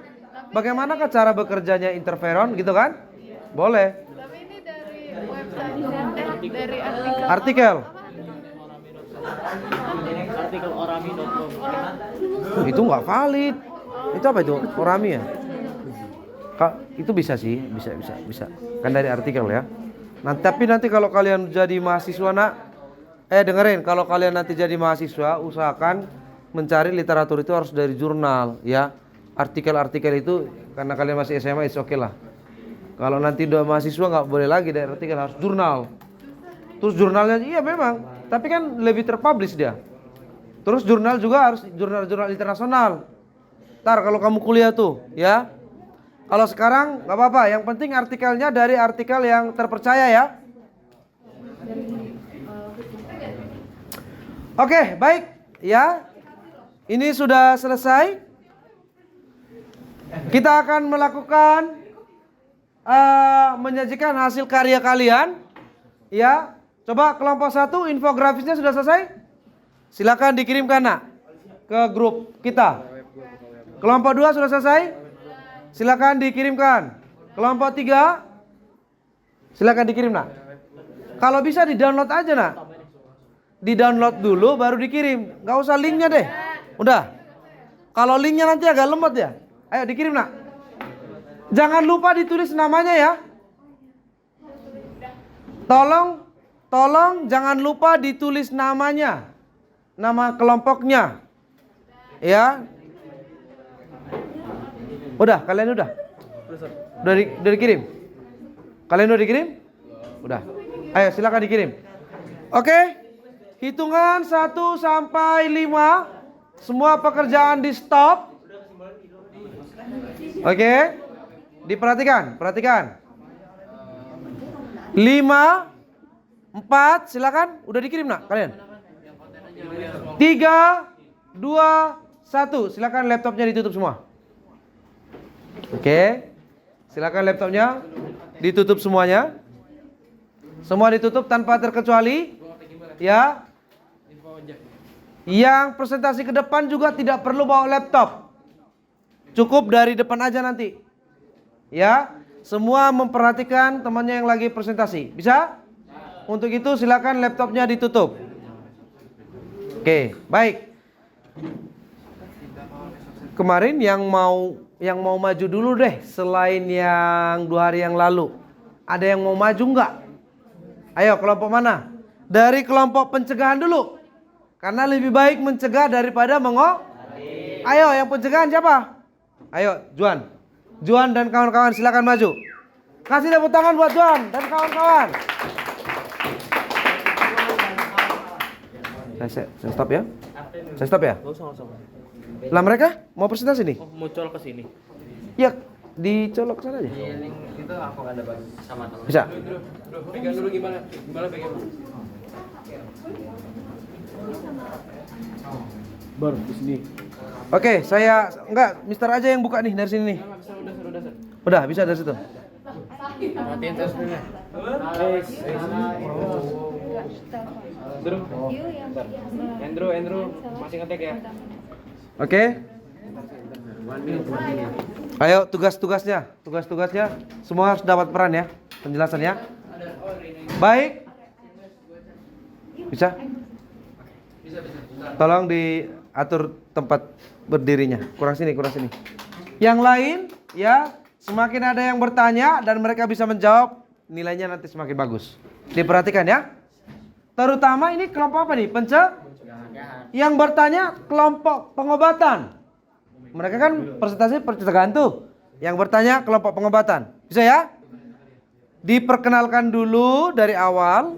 Bagaimanakah cara bekerjanya interferon gitu kan? Boleh. Tapi ini dari website, dari artikel. Artikel. Artikel orami.com. Itu nggak valid. Itu apa itu? Orami ya? Itu bisa sih, bisa. Kan dari artikel ya. Tapi nanti kalau kalian jadi mahasiswa dengerin, kalau kalian nanti jadi mahasiswa, usahakan mencari literatur itu harus dari jurnal ya. Artikel-artikel itu karena kalian masih SMA it's okay lah. Kalau nanti udah mahasiswa nggak boleh lagi dari artikel, harus jurnal. Terus jurnalnya iya memang, tapi kan lebih terpublish dia. Terus jurnal juga harus jurnal-jurnal internasional. Ntar kalau kamu kuliah tuh ya. Kalau sekarang nggak apa-apa, yang penting artikelnya dari artikel yang terpercaya ya. Oke, baik ya. Ini sudah selesai. Kita akan melakukan menyajikan hasil karya kalian. Ya, coba kelompok 1 infografisnya sudah selesai. Silakan dikirimkan ke grup kita. Kelompok 2 sudah selesai. Silakan dikirimkan. Kelompok 3 silakan dikirim Kalau bisa di-download aja Di-download dulu baru dikirim. Gak usah linknya deh. Udah. Kalau linknya nanti agak lemot ya. Ayo dikirim Jangan lupa ditulis namanya ya. Tolong jangan lupa ditulis namanya. Nama kelompoknya. Ya. Udah, kalian udah? Udah dikirim? Kalian udah dikirim? Udah. Ayo silakan dikirim. Oke. Hitungan 1 sampai 5. Semua pekerjaan di stop. Oke. Perhatikan. 5, 4, silakan. Udah dikirim kalian? 3, 2, 1, silakan laptopnya ditutup semua. Oke. Silakan laptopnya ditutup semuanya. Semua ditutup tanpa terkecuali. Ya. Yang presentasi ke depan juga tidak perlu bawa laptop. Cukup dari depan aja nanti. Ya. Semua memperhatikan temannya yang lagi presentasi. Bisa? Untuk itu silakan laptopnya ditutup. Oke, baik. Kemarin yang mau maju dulu deh selain yang 2 hari yang lalu. Ada yang mau maju nggak? Ayo, kelompok mana? Dari kelompok pencegahan dulu. Karena lebih baik mencegah daripada mengobati. Ayo, yang pencegahan siapa? Ayo, Juan. Juan dan kawan-kawan silakan maju. Kasih tepuk tangan buat Juan dan kawan-kawan. Saya stop ya. Saya stop ya. Lah mereka mau presentasi nih? Mau colok ke sini. Ya, dicolok ke sana aja. link itu aku ada sama teman. Bisa. Pegang dulu gimana? Gimana pegang? Baru di sini. Oke, saya enggak, Mister aja yang buka nih dari sini nih. Udah, bisa dari situ. Matiin tesnya. Andrew, masih ngetek ya? Oke. Ayo tugas-tugasnya semua harus dapat peran ya, penjelasannya. Baik. Bisa? Tolong diatur tempat berdirinya. Kurang sini. Yang lain ya, semakin ada yang bertanya dan mereka bisa menjawab, nilainya nanti semakin bagus. Diperhatikan ya. Terutama ini kelompok apa nih? Yang bertanya kelompok pengobatan. Mereka kan presentasi pencegahan tuh. Yang bertanya kelompok pengobatan. Bisa ya? Diperkenalkan dulu dari awal.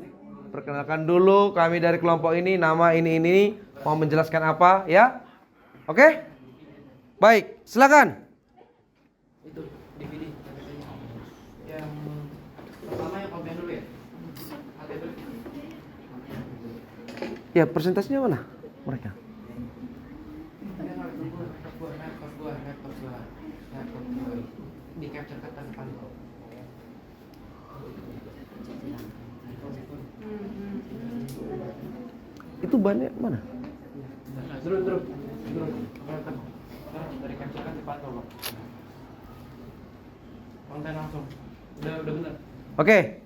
Perkenalkan dulu kami dari kelompok ini, nama ini. Mau menjelaskan apa ya? Oke? Baik, silakan. Itu DVD. Yang pertama yang konten dulu ya? Ya, presentasinya mana mereka? Di capture ke depan. Itu banyak mana? Terus. Dari capture ke depan dulu. Konten langsung. Udah benar. Oke.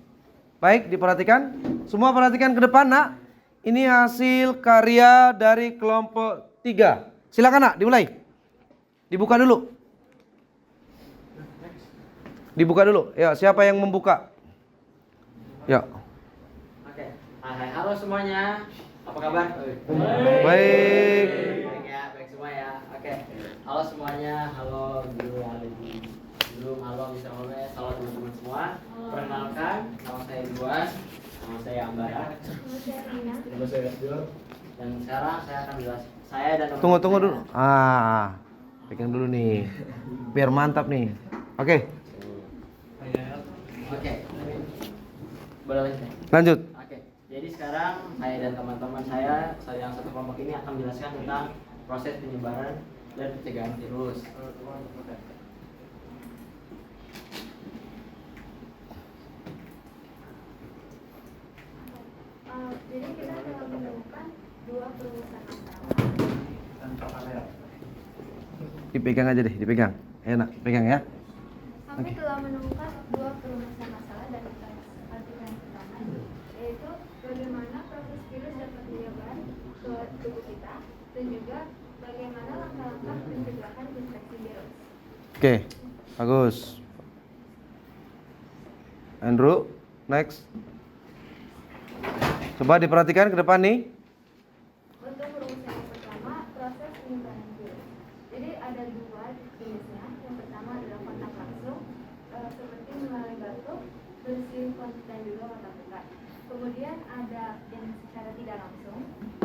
Baik, diperhatikan. Semua perhatikan ke depan, Nak. Ini hasil karya dari kelompok 3. Silakan, Nak, dimulai. Dibuka dulu. Ya, siapa yang membuka? Ya. Oke. Hai, halo semuanya. Apa kabar? Baik. Baik ya, baik semua ya. Oke. Halo semuanya, halo guru, halo Mr. Holmes, halo teman-teman semua. Perkenalkan, nama saya Duas, nama saya Ambara. Nama saya Abdul. Dan sekarang saya akan jelaskan. Saya dan Tunggu dulu. Pegang dulu nih. Biar mantap nih. Oke. Oke. Boleh lanjut. Lanjut. Oke. Jadi sekarang saya dan teman-teman saya yang satu kelompok ini akan menjelaskan tentang proses penyebaran dan pencegahan virus. Jadi kita telah menemukan 2 perumusan masalah. Dipegang aja deh, dipegang. Enak, pegang ya. Kami telah menemukan 2 perumusan masalah dan artikel yang pertama, yaitu bagaimana proses virus dapat menyebar ke tubuh kita dan juga bagaimana langkah-langkah pencegahan infeksi virus. Oke, bagus. Andrew, next. Coba diperhatikan ke depan nih. Untuk perumusan yang pertama, proses penyebaran virus. Jadi ada 2 jenisnya. Yang pertama adalah kontak langsung, seperti melalui batuk, bersin, dan juga kontak dekat. Kemudian ada yang secara tidak langsung,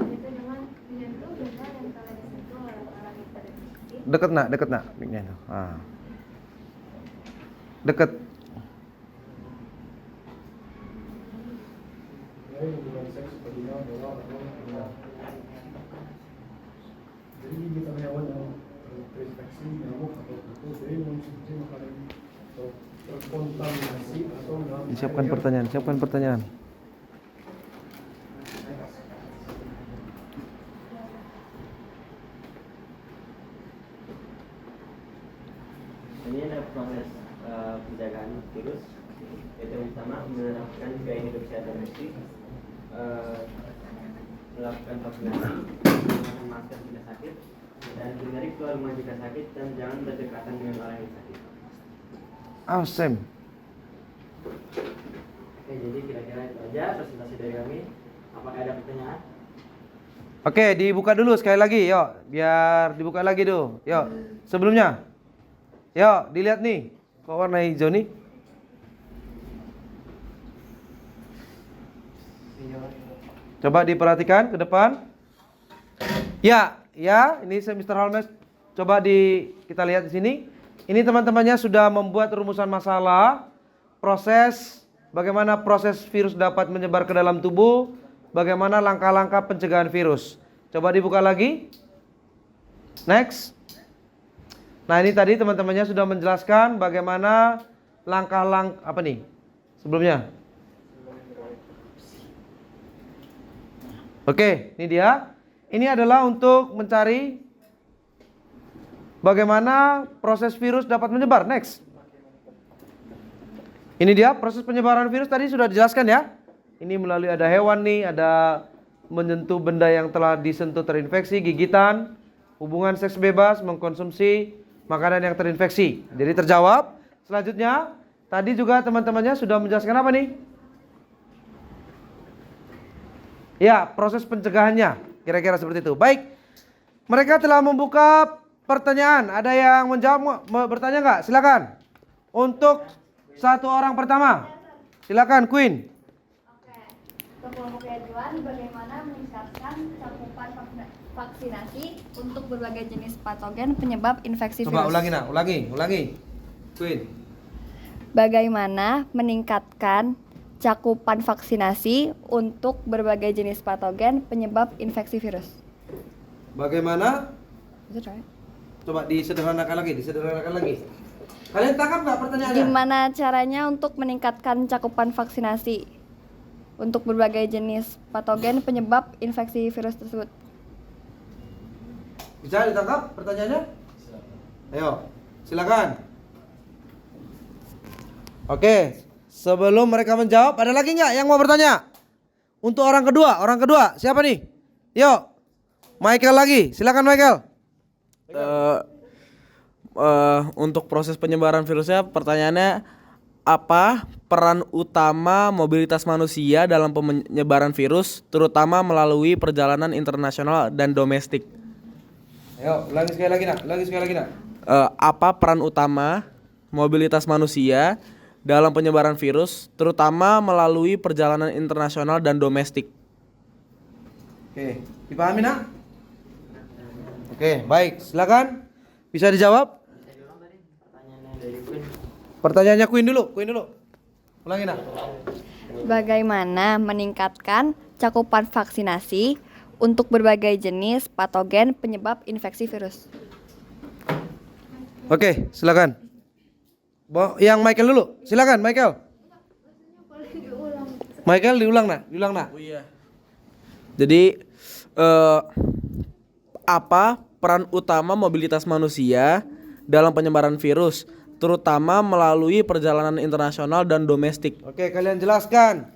yaitu dengan menyentuh benda yang telah disentuh oleh orang yang terinfeksi. Deket nak, mic-nya itu. Deket. Jadi gigitan hewan yang terinfeksi nyamuk atau kutu dari mengonsumsi makanan atau terkontaminasi atau dalam Siapkan pertanyaan, siapkan pertanyaan. Ini ada proses penjagaan virus. Yang pertama menerapkan gaya hidup sehat dan bersih, melakukan vaksinasi, menggunakan masker jika sakit, dan hindari keluar rumah jika sakit, dan jangan berdekatan dengan orang yang sakit. Sam. Oke, jadi kira-kira itu aja presentasi dari kami. Apakah ada pertanyaan? Oke, dibuka dulu sekali lagi, yuk. Biar dibuka lagi dulu. Yuk, sebelumnya. Yuk, dilihat nih. Kok warna hijau nih? Coba diperhatikan ke depan. Ya, ini Mr. Holmes. Coba kita lihat di sini. Ini teman-temannya sudah membuat rumusan masalah, bagaimana proses virus dapat menyebar ke dalam tubuh, bagaimana langkah-langkah pencegahan virus. Coba dibuka lagi. Next. Nah, ini tadi teman-temannya sudah menjelaskan bagaimana langkah-langkah apa nih? Sebelumnya. Oke, ini dia. Ini adalah untuk mencari bagaimana proses virus dapat menyebar. Next. Ini dia proses penyebaran virus tadi sudah dijelaskan ya. Ini melalui ada hewan nih, ada menyentuh benda yang telah disentuh terinfeksi, gigitan, hubungan seks bebas, mengkonsumsi makanan yang terinfeksi. Jadi terjawab. Selanjutnya, tadi juga teman-temannya sudah menjelaskan apa nih? Ya, proses pencegahannya. Kira-kira seperti itu. Baik. Mereka telah membuka pertanyaan. Ada yang menjawab, bertanya nggak? Silakan. Untuk satu orang pertama. Silakan, Queen. Oke. Untuk kelompok Edwan, bagaimana meningkatkan cakupan vaksinasi untuk berbagai jenis patogen penyebab infeksi virus? Coba ulangi. Queen. Bagaimana meningkatkan cakupan vaksinasi untuk berbagai jenis patogen penyebab infeksi virus? Bagaimana? Is it right? Coba disederhanakan lagi. Kalian tangkap nggak pertanyaannya? Gimana caranya untuk meningkatkan cakupan vaksinasi untuk berbagai jenis patogen penyebab infeksi virus tersebut? Bisa ditangkap pertanyaannya? Ayo, silakan. Oke, sebelum mereka menjawab, ada lagi nggak yang mau bertanya? Untuk orang kedua, siapa nih? Yuk, Michael lagi, silakan Michael. Untuk proses penyebaran virusnya, pertanyaannya apa peran utama mobilitas manusia dalam penyebaran virus, terutama melalui perjalanan internasional dan domestik? Ayo, ulangi sekali lagi nak. Apa peran utama mobilitas manusia dalam penyebaran virus, terutama melalui perjalanan internasional dan domestik? Oke, dipahami nak? Oke, baik, silakan. Bisa dijawab? Pertanyaannya Queen dulu. Ulangi nak. Bagaimana meningkatkan cakupan vaksinasi untuk berbagai jenis patogen penyebab infeksi virus? Oke, silakan. Yang Michael dulu. Silakan Michael. Michael diulang nak. Oh iya. Jadi apa peran utama mobilitas manusia dalam penyebaran virus, terutama melalui perjalanan internasional dan domestik? Oke, kalian jelaskan.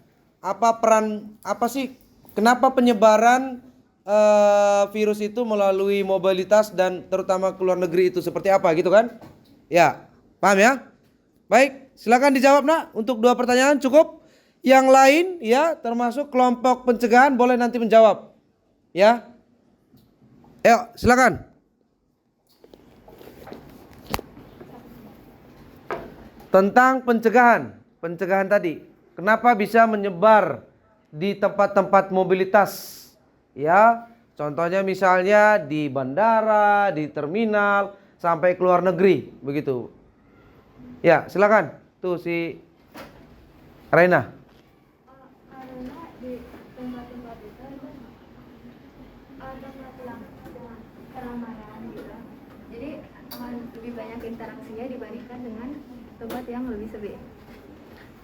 Kenapa penyebaran virus itu melalui mobilitas dan terutama ke luar negeri itu seperti apa gitu kan? Ya, paham ya? Baik, silakan dijawab nak. Untuk 2 pertanyaan cukup. Yang lain ya, termasuk kelompok pencegahan boleh nanti menjawab. Ya. Ayo, silakan. Tentang pencegahan tadi. Kenapa bisa menyebar di tempat-tempat mobilitas? Ya, contohnya misalnya di bandara, di terminal, sampai ke luar negeri, begitu. Ya, silakan. Tuh si Raina. Karena di tempat-tempat itu tempat yang dengan lamaran gitu. Jadi akan lebih banyak interaksinya dibandingkan dengan tempat yang lebih sepi.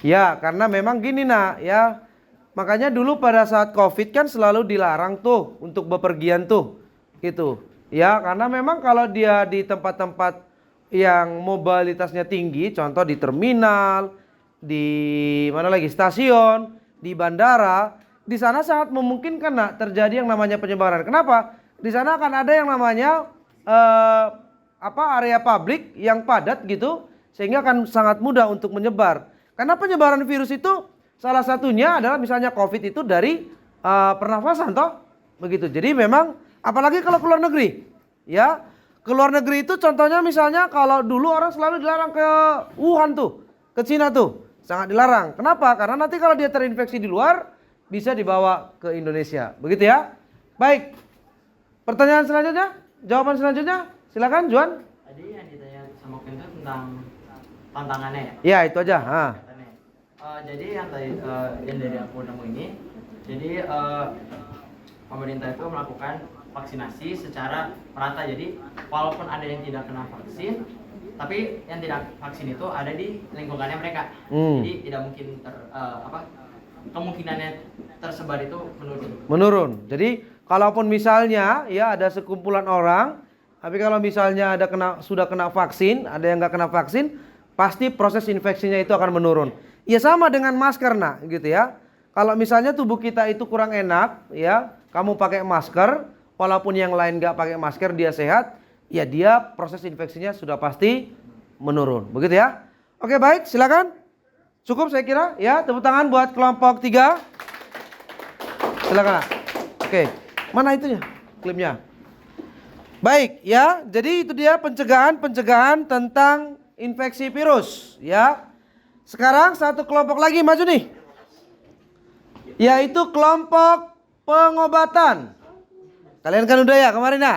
Ya, karena memang gini nak ya. Makanya dulu pada saat Covid kan selalu dilarang tuh untuk bepergian tuh. Gitu. Ya, karena memang kalau dia di tempat-tempat yang mobilitasnya tinggi, contoh di terminal, di mana lagi stasiun, di bandara, di sana sangat memungkinkan nak terjadi yang namanya penyebaran. Kenapa? Di sana akan ada yang namanya area publik yang padat gitu, sehingga akan sangat mudah untuk menyebar. Karena penyebaran virus itu salah satunya adalah misalnya Covid itu dari pernafasan toh, begitu. Jadi memang apalagi kalau keluar negeri, ya keluar negeri itu contohnya misalnya kalau dulu orang selalu dilarang ke Wuhan tuh, ke Cina tuh, sangat dilarang. Kenapa? Karena nanti kalau dia terinfeksi di luar bisa dibawa ke Indonesia, begitu ya. Baik, pertanyaan selanjutnya, jawaban selanjutnya, silakan Juan. Tadi yang ditanya sama Ken itu tentang tantangannya ya? Ya itu aja. Jadi yang tadi yang dari aku nemu ini, jadi pemerintah itu melakukan vaksinasi secara merata. Jadi walaupun ada yang tidak kena vaksin, tapi yang tidak vaksin itu ada di lingkungannya mereka. Jadi tidak mungkin kemungkinannya tersebar itu menurun. Jadi kalaupun misalnya ya ada sekumpulan orang, tapi kalau misalnya ada sudah kena vaksin, ada yang nggak kena vaksin, pasti proses infeksinya itu akan menurun. Ya sama dengan masker nak, gitu ya. Kalau misalnya tubuh kita itu kurang enak, ya, kamu pakai masker, walaupun yang lain nggak pakai masker dia sehat, ya dia proses infeksinya sudah pasti menurun, begitu ya. Oke baik, silakan. Cukup saya kira, ya tepuk tangan buat kelompok 3. Silakan. Oke, mana itunya, klipnya? Baik, ya. Jadi itu dia pencegahan tentang infeksi virus, ya. Sekarang satu kelompok lagi maju nih, yaitu kelompok pengobatan. Kalian kan udah ya kemarin ya?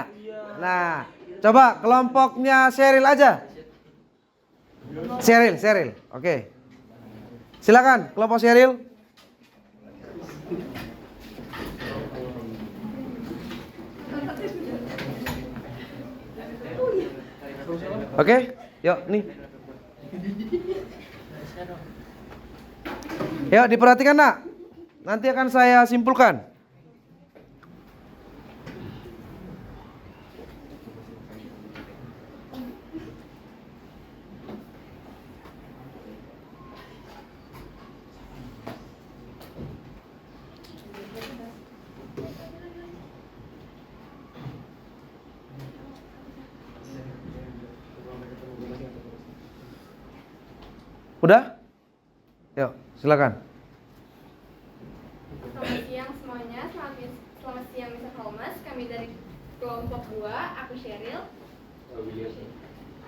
Nah, coba kelompoknya Sheryl aja. Sheryl, oke. Silakan kelompok Sheryl. Oke, yuk nih. Yuk diperhatikan nak. Nanti akan saya simpulkan. Udah? Yuk, silakan. Selamat siang semuanya, selamat siang Mr. Holmes. Kami dari kelompok 2, aku Sheryl.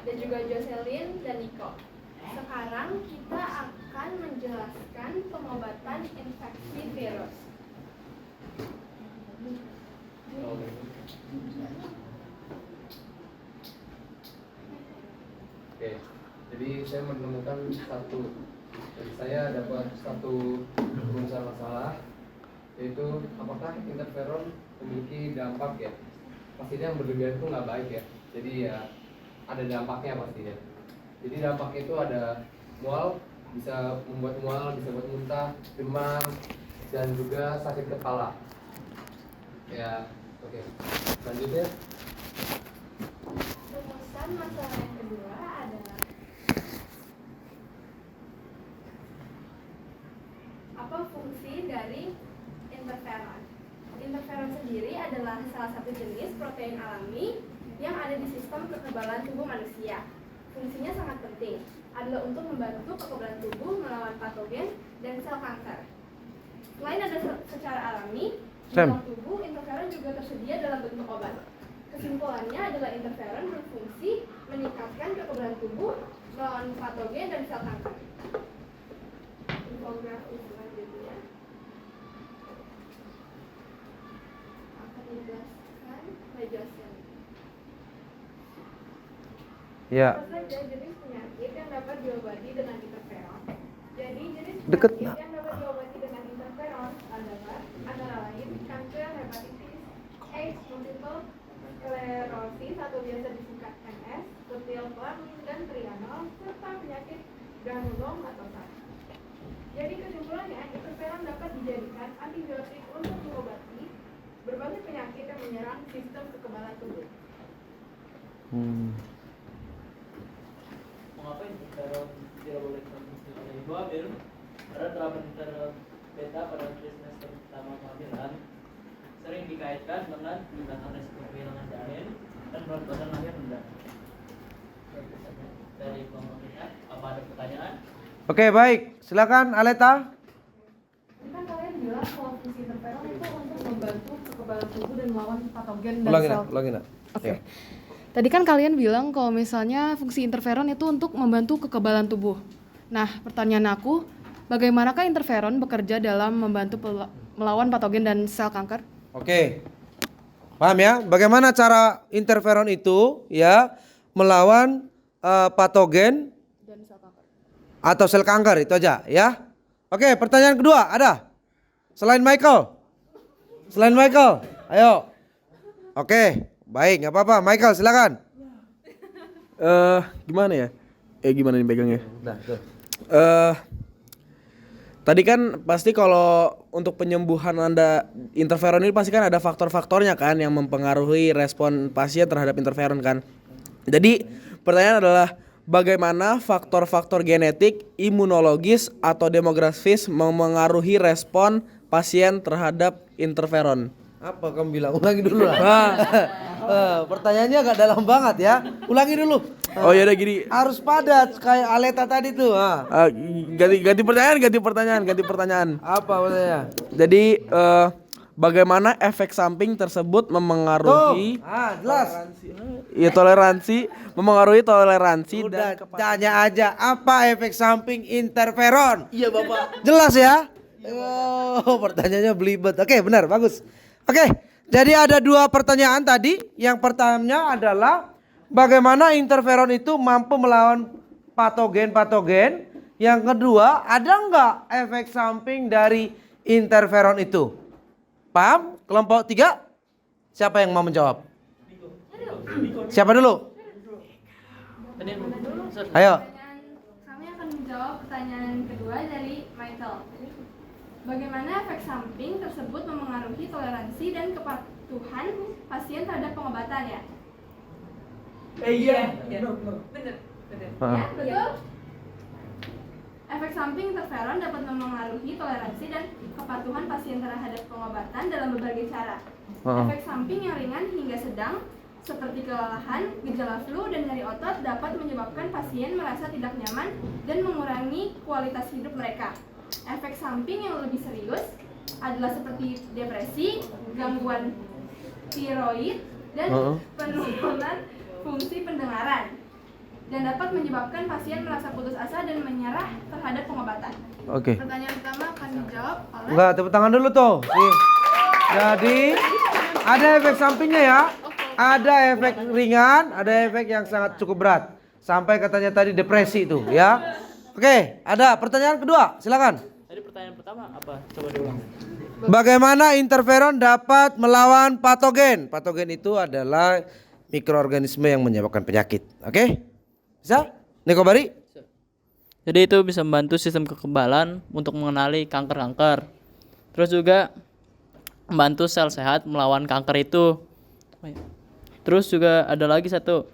Ada juga Jocelyn dan Nico. Sekarang kita akan menjelaskan pengobatan infeksi virus. Oke, jadi saya menemukan saya dapat satu rumusan masalah, yaitu apakah interferon memiliki dampak ya? Pastinya yang berlebihan itu nggak baik ya. Jadi ya ada dampaknya pastinya. Jadi dampaknya itu ada mual, bisa membuat mual, bisa buat muntah, demam, dan juga sakit kepala. Ya, oke. Selanjutnya. Rumusan masalah yang kedua adalah apa fungsi dari interferon. Interferon sendiri adalah salah satu jenis protein alami yang ada di sistem kekebalan tubuh manusia. Fungsinya sangat penting, adalah untuk membantu kekebalan tubuh melawan patogen dan sel kanker. Selain ada secara alami, di dalam tubuh interferon juga tersedia dalam bentuk obat. Kesimpulannya adalah interferon berfungsi meningkatkan kekebalan tubuh melawan patogen dan sel kanker. Infografis selanjutnya akan dijelaskan oleh Jocelyn. Ya. Apa saja jenis penyakit yang dapat diobati dengan interferon? Jadi jenis Deket, penyakit nak. yang dapat diobati dengan interferon adalah antara lain kanker, hepatitis, AIDS, multiple sklerosis, atau biasa disingkat MS, ketilplamin dan trianol, serta penyakit granulom atau SARS. Jadi kesimpulannya, interferon dapat dijadikan antibiotik untuk mengobati berbagai penyakit yang menyerang sistem kekebalan tubuh. Mengapa interferon tidak boleh dikonsumsi oleh ibu hamil? Karena terapan interferon beta pada trimester pertama kehamilan sering dikaitkan dengan peningkatan risiko kehilangan janin dan berat badan lahir rendah. Dari kelompok kita, apa ada pertanyaan? Oke, baik. Silakan Aleta. Tadi kan kalian bilang kalau fungsi interferon itu untuk membantu kekebalan tubuh dan melawan patogen dan Ulangi sel. nak, ulangi nak. Oke. Tadi kan kalian bilang kalau misalnya fungsi interferon itu untuk membantu kekebalan tubuh. Nah, pertanyaan aku, bagaimanakah interferon bekerja dalam membantu melawan patogen dan sel kanker? Oke. Paham ya? Bagaimana cara interferon itu ya melawan patogen Dan sel kanker. atau sel kanker itu aja ya. Oke, pertanyaan kedua ada? Selain Michael? Selain Michael? Ayo. Oke, baik, nggak apa-apa. Michael, silakan. Gimana ya? Gimana nih pegangnya? Nah, tuh. Tadi kan pasti kalau untuk penyembuhan Anda interferon ini pasti kan ada faktor-faktornya kan yang mempengaruhi respon pasien terhadap interferon kan. Jadi pertanyaan adalah bagaimana faktor-faktor genetik, imunologis atau demografis memengaruhi respon pasien terhadap interferon? Apa kamu bilang? Ulangi dulu lah. Pertanyaannya agak dalam banget ya. Ulangi dulu. Oh ya udah gini. Harus padat kayak Aleta tadi tuh. Ganti pertanyaan. Apa maksudnya? Jadi bagaimana efek samping tersebut memengaruhi Jelas. memengaruhi toleransi Udah dan tanya aja apa efek samping interferon? Iya Bapak. Jelas ya? Oh, pertanyaannya belibet. Oke, benar, bagus. Oke, jadi ada dua pertanyaan tadi. Yang pertamanya adalah bagaimana interferon itu mampu melawan patogen-patogen. Yang kedua, ada nggak efek samping dari interferon itu? Paham? Kelompok 3? Siapa yang mau menjawab? Siapa dulu? Ayo. Kami akan menjawab pertanyaan kedua dari Michael. Bagaimana efek samping tersebut memengaruhi toleransi dan kepatuhan pasien terhadap pengobatan ya? Iya. Benar. Ya, betul. Efek samping interferon dapat memengaruhi toleransi dan kepatuhan pasien terhadap pengobatan dalam berbagai cara. Efek samping yang ringan hingga sedang seperti kelelahan, gejala flu, dan nyeri otot dapat menyebabkan pasien merasa tidak nyaman dan mengurangi kualitas hidup mereka. Efek samping yang lebih serius adalah seperti depresi, gangguan tiroid, dan penurunan fungsi pendengaran, dan dapat menyebabkan pasien merasa putus asa dan menyerah terhadap pengobatan. Oke. Pertanyaan pertama akan dijawab oleh Enggak, tepuk tangan dulu tuh. Nih. Jadi ada efek sampingnya ya. Ada efek ringan, ada efek yang sangat cukup berat. Sampai katanya tadi depresi itu ya. Oke, ada pertanyaan kedua, silakan. Tadi pertanyaan pertama apa? Coba diulang. Bagaimana interferon dapat melawan patogen? Patogen itu adalah mikroorganisme yang menyebabkan penyakit. Oke? Bisa? Niko Bari? Jadi itu bisa membantu sistem kekebalan untuk mengenali kanker-kanker. Terus juga membantu sel sehat melawan kanker itu. Terus juga ada lagi satu,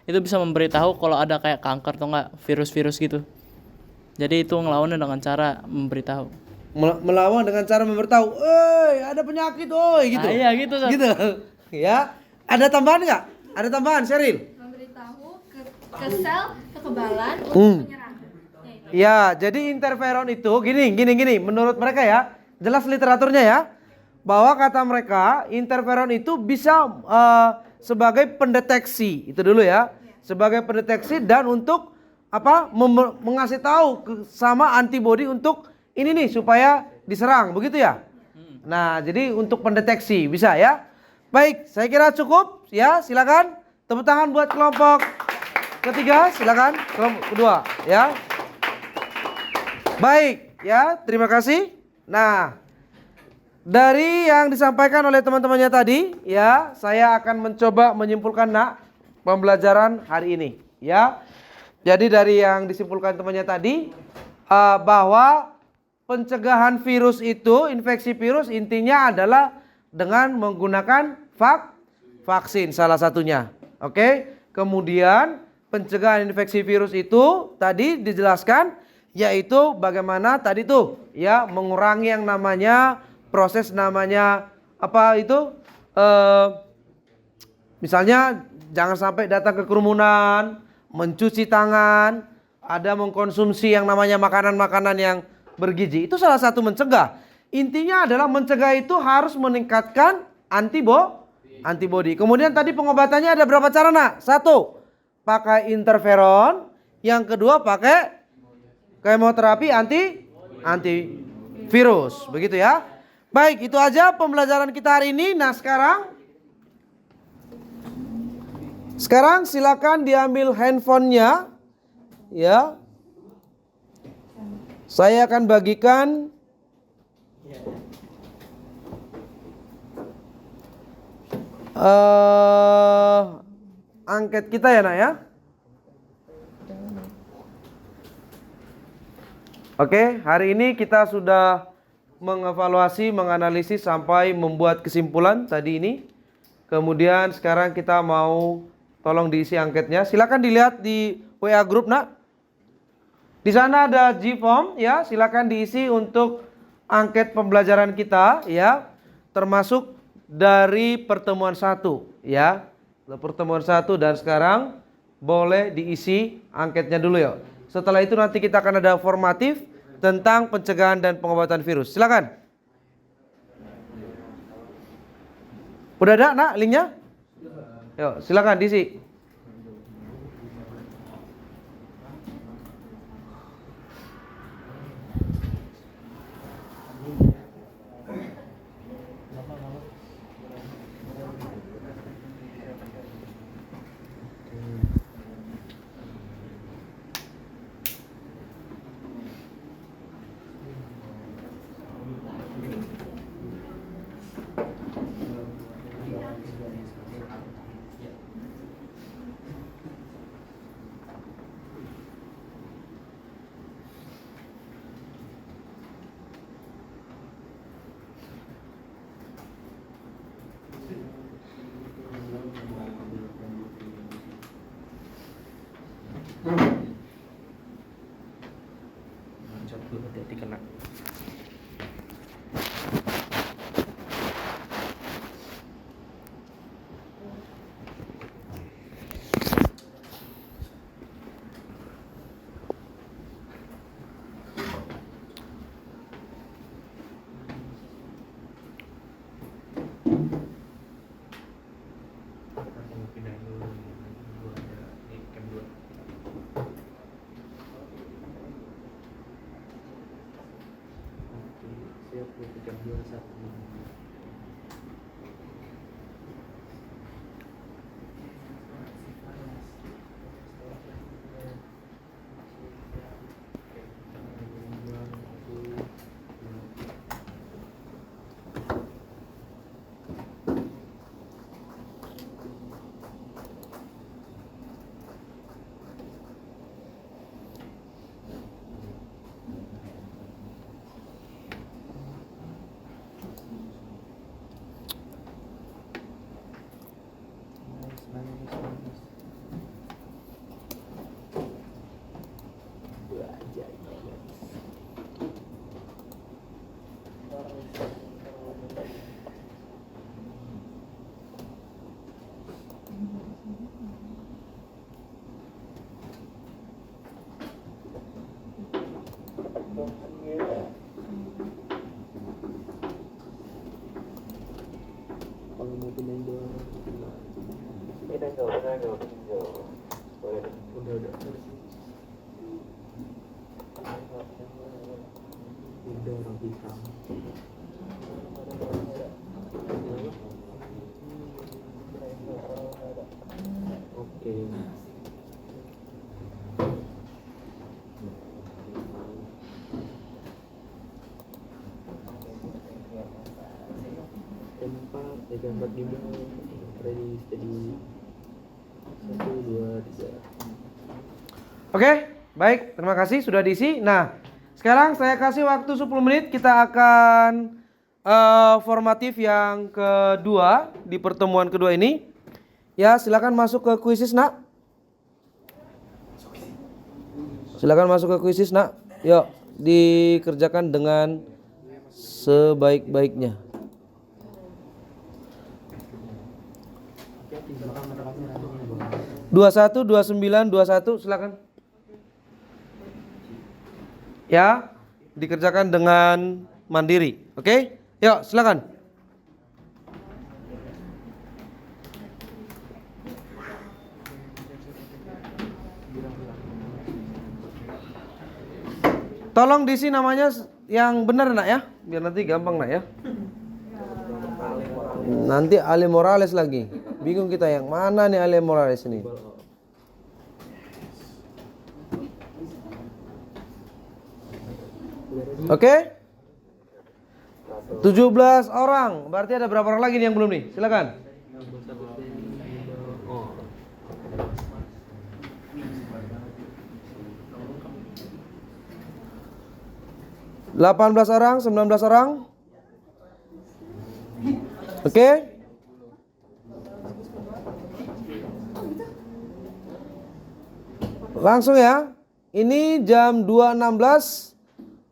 itu bisa memberitahu kalau ada kayak kanker atau enggak virus-virus gitu. Jadi itu ngelawannya dengan cara memberitahu. Melawan dengan cara memberitahu, ada penyakit, gitu. Iya gitu. Gitu. Ya. Ada tambahan nggak? Ada tambahan, Sheryl? Memberitahu ke sel kekebalan untuk menyerang. Ya, jadi interferon itu gini. Menurut mereka ya, jelas literaturnya ya, bahwa kata mereka interferon itu bisa sebagai pendeteksi, itu dulu ya, sebagai pendeteksi dan untuk mengasih tahu sama antibodi untuk ini nih supaya diserang, begitu ya. Nah, jadi untuk pendeteksi bisa ya. Baik, saya kira cukup ya. Silakan tepuk tangan buat kelompok ketiga, silakan kelompok kedua ya. Baik ya, terima kasih. Nah, dari yang disampaikan oleh teman-temannya tadi ya, saya akan mencoba menyimpulkan pembelajaran hari ini, ya. Jadi dari yang disimpulkan temannya tadi, bahwa pencegahan virus itu, infeksi virus intinya adalah dengan menggunakan vaksin salah satunya. Oke. Kemudian pencegahan infeksi virus itu tadi dijelaskan, yaitu bagaimana tadi tuh ya, mengurangi yang namanya proses namanya apa itu, misalnya jangan sampai datang ke kerumunan, mencuci tangan, ada mengkonsumsi yang namanya makanan-makanan yang bergizi. Itu salah satu mencegah. Intinya adalah mencegah itu harus meningkatkan antibodi. Kemudian tadi pengobatannya ada berapa cara, nak? 1, pakai interferon. Yang kedua pakai kemoterapi antivirus. Begitu ya. Baik, itu aja pembelajaran kita hari ini. Nah, sekarang silakan diambil handphonenya, ya. Saya akan bagikan angket kita ya, nak ya. Oke, hari ini kita sudah mengevaluasi, menganalisis sampai membuat kesimpulan tadi ini. Kemudian sekarang kita mau tolong diisi angketnya. Silakan dilihat di WA grup, nak. Di sana ada G-form ya, silakan diisi untuk angket pembelajaran kita ya, termasuk dari pertemuan 1 ya. Pertemuan 1 dan sekarang boleh diisi angketnya dulu ya. Setelah itu nanti kita akan ada formatif tentang pencegahan dan pengobatan virus. Silakan. Udah ada, nak, linknya? Yuk, silakan diisi. Hati-hati kena. Kalau mau pindahin doang. Udah. Udah orang hitam. Oke. Empat di bawah, ready steady. Oke, baik. Terima kasih sudah diisi. Nah, sekarang saya kasih waktu 10 menit. Kita akan formatif yang kedua di pertemuan kedua ini. Ya, silakan masuk ke kuisis, Nak. Silakan masuk ke kuisis, Nak. Yuk, dikerjakan dengan sebaik-baiknya. Dua 29, 21, silakan. Ya, dikerjakan dengan mandiri. Oke? Yuk, silakan. Tolong diisi namanya yang benar, Nak, ya. Biar nanti gampang, Nak, ya. Nanti Ale Morales lagi. Bingung kita yang mana nih Ale Morales ini. Oke? 17 orang. Berarti ada berapa orang lagi nih yang belum nih? Silakan. $18 orang, 19 orang. Oke? Langsung ya. Ini jam 2.16.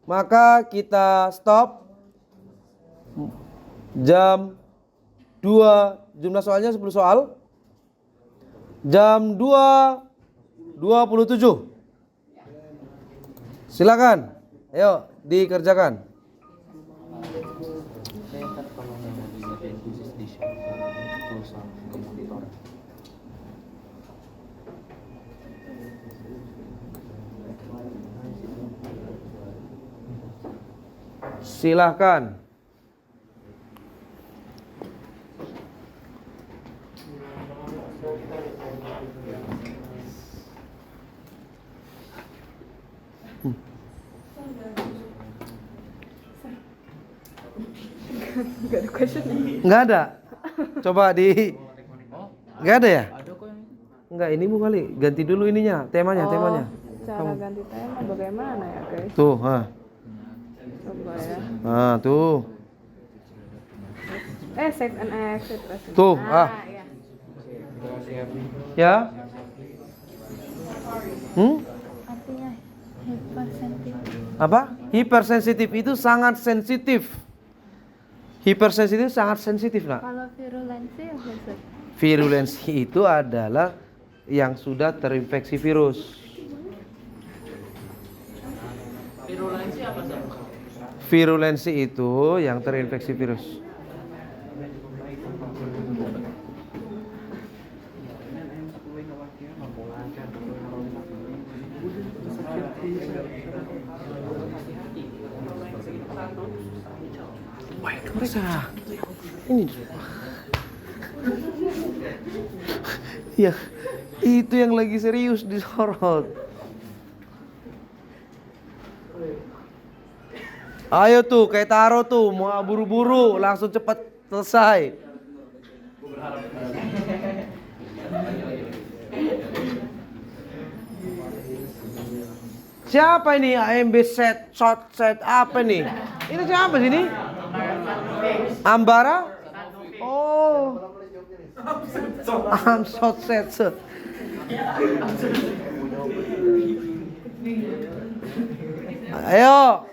Maka kita stop. Jam 2, jumlah soalnya 10 soal. Jam 2.27. Silakan. Ayo dikerjakan. Silahkan. Gak ada question. Nggak ada. Coba di. Nggak ada ya? Nggak, ini Bu kali. Ganti dulu ininya, temanya. Cara ganti tema bagaimana ya, guys? Tuh, Coba ya. Nah, tuh. Save and exit. Tuh, Ya. Ya. Artinya hypersensitif. Apa? Hipersensitif itu sangat sensitif. Hipersensitif sangat sensitif, Nak. Kalau virulensi apa Ustaz? Virulensi itu adalah yang sudah terinfeksi virus. Virulensi apa sih? Virulensi itu yang terinfeksi virus. Mereka ini ya, itu yang lagi serius disorot. Ayo tuh, kayak Taro tuh, mau buru-buru, langsung cepat selesai. Siapa ini AMB set, shot set, apa nih? Ini siapa sih ini? Ambara? Oh, shot set. Ayo.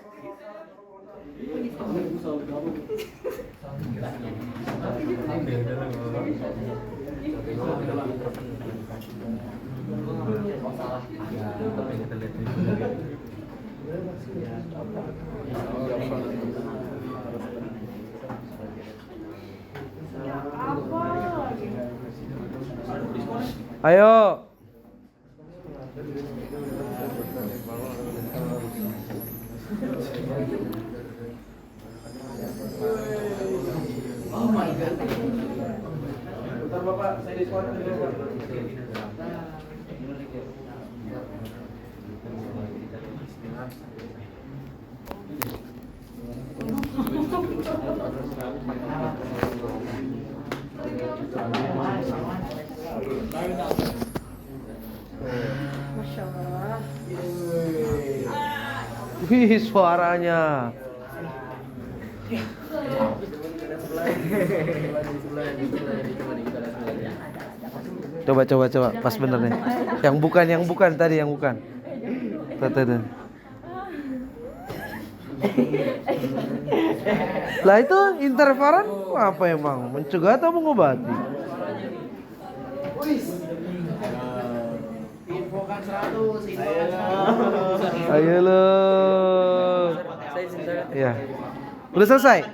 Ayo. Oh my god. Bentar Bapak, saya diskon dulu Bapak. Sama. Wih, suaranya. Coba, pas bener nih. Yang bukan tadi, yang bukan. Tuh. Lah itu interferon apa emang? Mencegah atau mengobati? Infokan 100, Ayo lo. Ya. Udah selesai?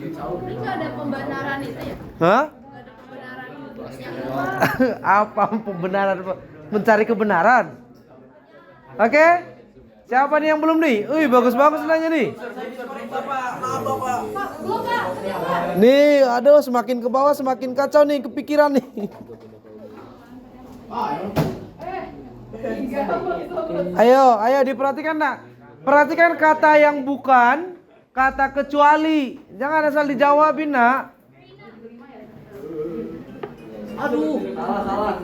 Ini nggak ada pembenaran itu ya? Hah? Nggak ada pembenaran yang keluar. Apa pembenaran? Mencari kebenaran. Oke? Siapa nih yang belum nih? Wih, bagus-bagus nanya nih. Nih, aduh semakin ke bawah semakin kacau nih kepikiran nih. Ayo diperhatikan nak. Perhatikan kata yang bukan, kata kecuali. Jangan asal dijawabin nak. Aduh, salah.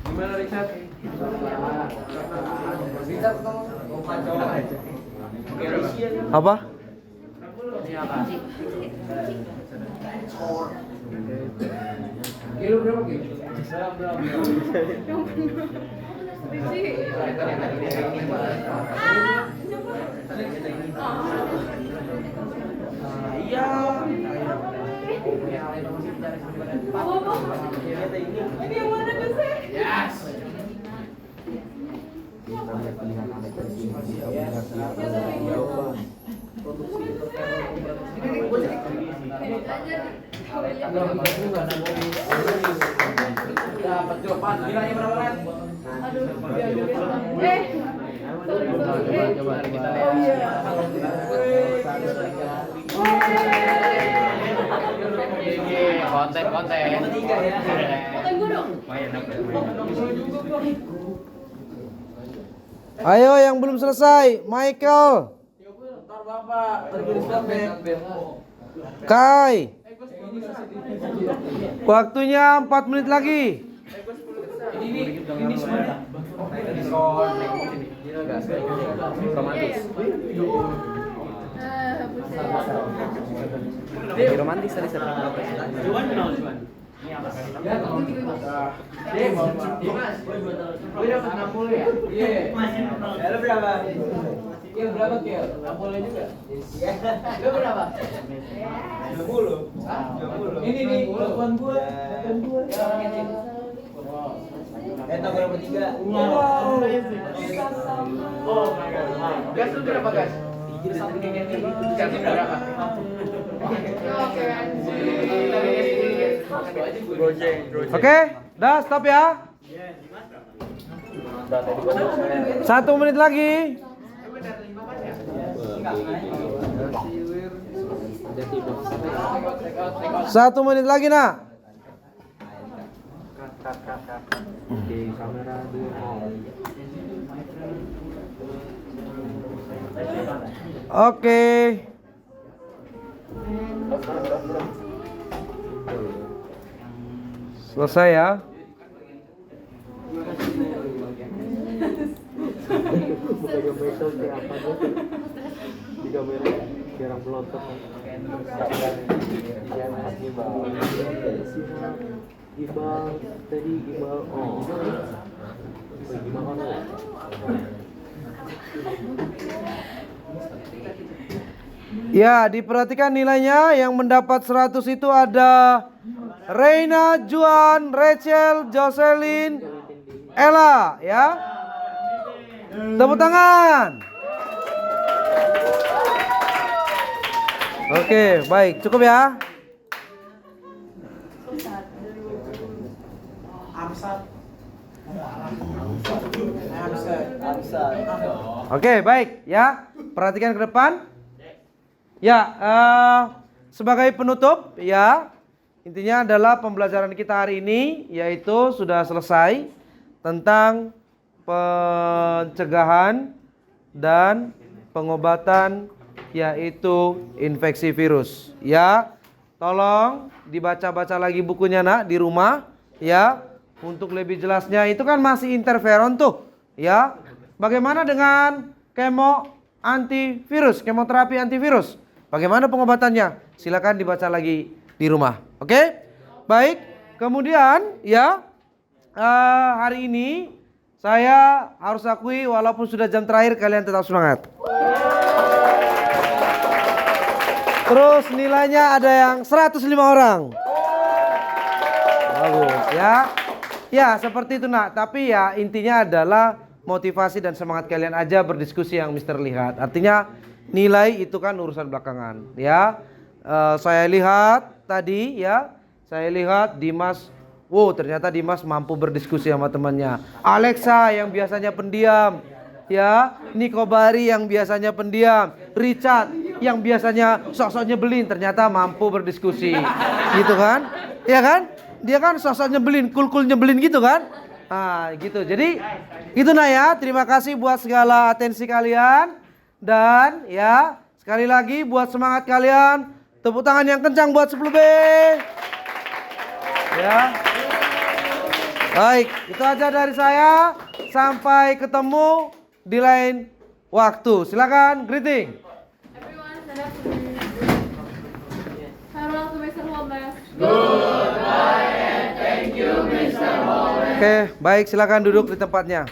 Gimana Richard? Apa? Kilo berapa kilo? Iya. Ini yang mana tuh sih? Yes. Dapat jawaban. Nilainya berapa kan? Coba kita lihat. Konten. Konten gue dong. Ayo yang belum selesai, Michael. Kai. Waktunya 4 menit lagi. Ini semua. Romantis tadi Juan. Gue dapat 60 ya? Iya. Lu berapa? Kil berapa Kil? 60 juga? Lu berapa? 20. Hah? 20. Ini nih, lakukan gua. Eta berapa 3? Wow. Oh my god. Gas lu berapa gas? Satu kayak gini. Gas berapa? Oke, dah stop ya. 1 menit lagi. 1 menit lagi nak. Oke. Selesai ya. Ya, diperhatikan nilainya. Yang mendapat 100 itu ada Reina, Juan, Rachel, Jocelyn, Ella, ya. Tepuk tangan. Oke, baik, cukup ya. Oke, baik ya. Perhatikan ke depan. Ya, sebagai penutup ya. Intinya adalah pembelajaran kita hari ini yaitu sudah selesai tentang pencegahan dan pengobatan yaitu infeksi virus. Ya, tolong dibaca-baca lagi bukunya nak di rumah ya. Untuk lebih jelasnya itu kan masih interferon tuh, ya. Bagaimana dengan kemoterapi antivirus? Bagaimana pengobatannya? Silakan dibaca lagi di rumah. Oke? Baik. Kemudian ya hari ini saya harus akui walaupun sudah jam terakhir kalian tetap semangat. Terus nilainya ada yang 105 orang. Bagus ya. Ya seperti itu nak. Tapi ya intinya adalah motivasi dan semangat kalian aja berdiskusi yang Mister lihat. Artinya nilai itu kan urusan belakangan ya. Saya lihat tadi ya. Saya lihat Dimas. Wow ternyata Dimas mampu berdiskusi sama temannya. Alexa yang biasanya pendiam. Ya, Nikobari yang biasanya pendiam, Richard yang biasanya sok-sok nyebelin ternyata mampu berdiskusi. Gitu kan? Iya kan? Dia kan sok-sok nyebelin, kul-kul nyebelin gitu kan? Ah, gitu. Jadi itu nah ya, terima kasih buat segala atensi kalian dan ya, sekali lagi buat semangat kalian, tepuk tangan yang kencang buat 10B. Ya. Baik, itu aja dari saya. Sampai ketemu di lain waktu. Silakan greeting. Everyone stand up to me. Farewell to Mr. Holmes. Oke, baik silakan duduk di tempatnya.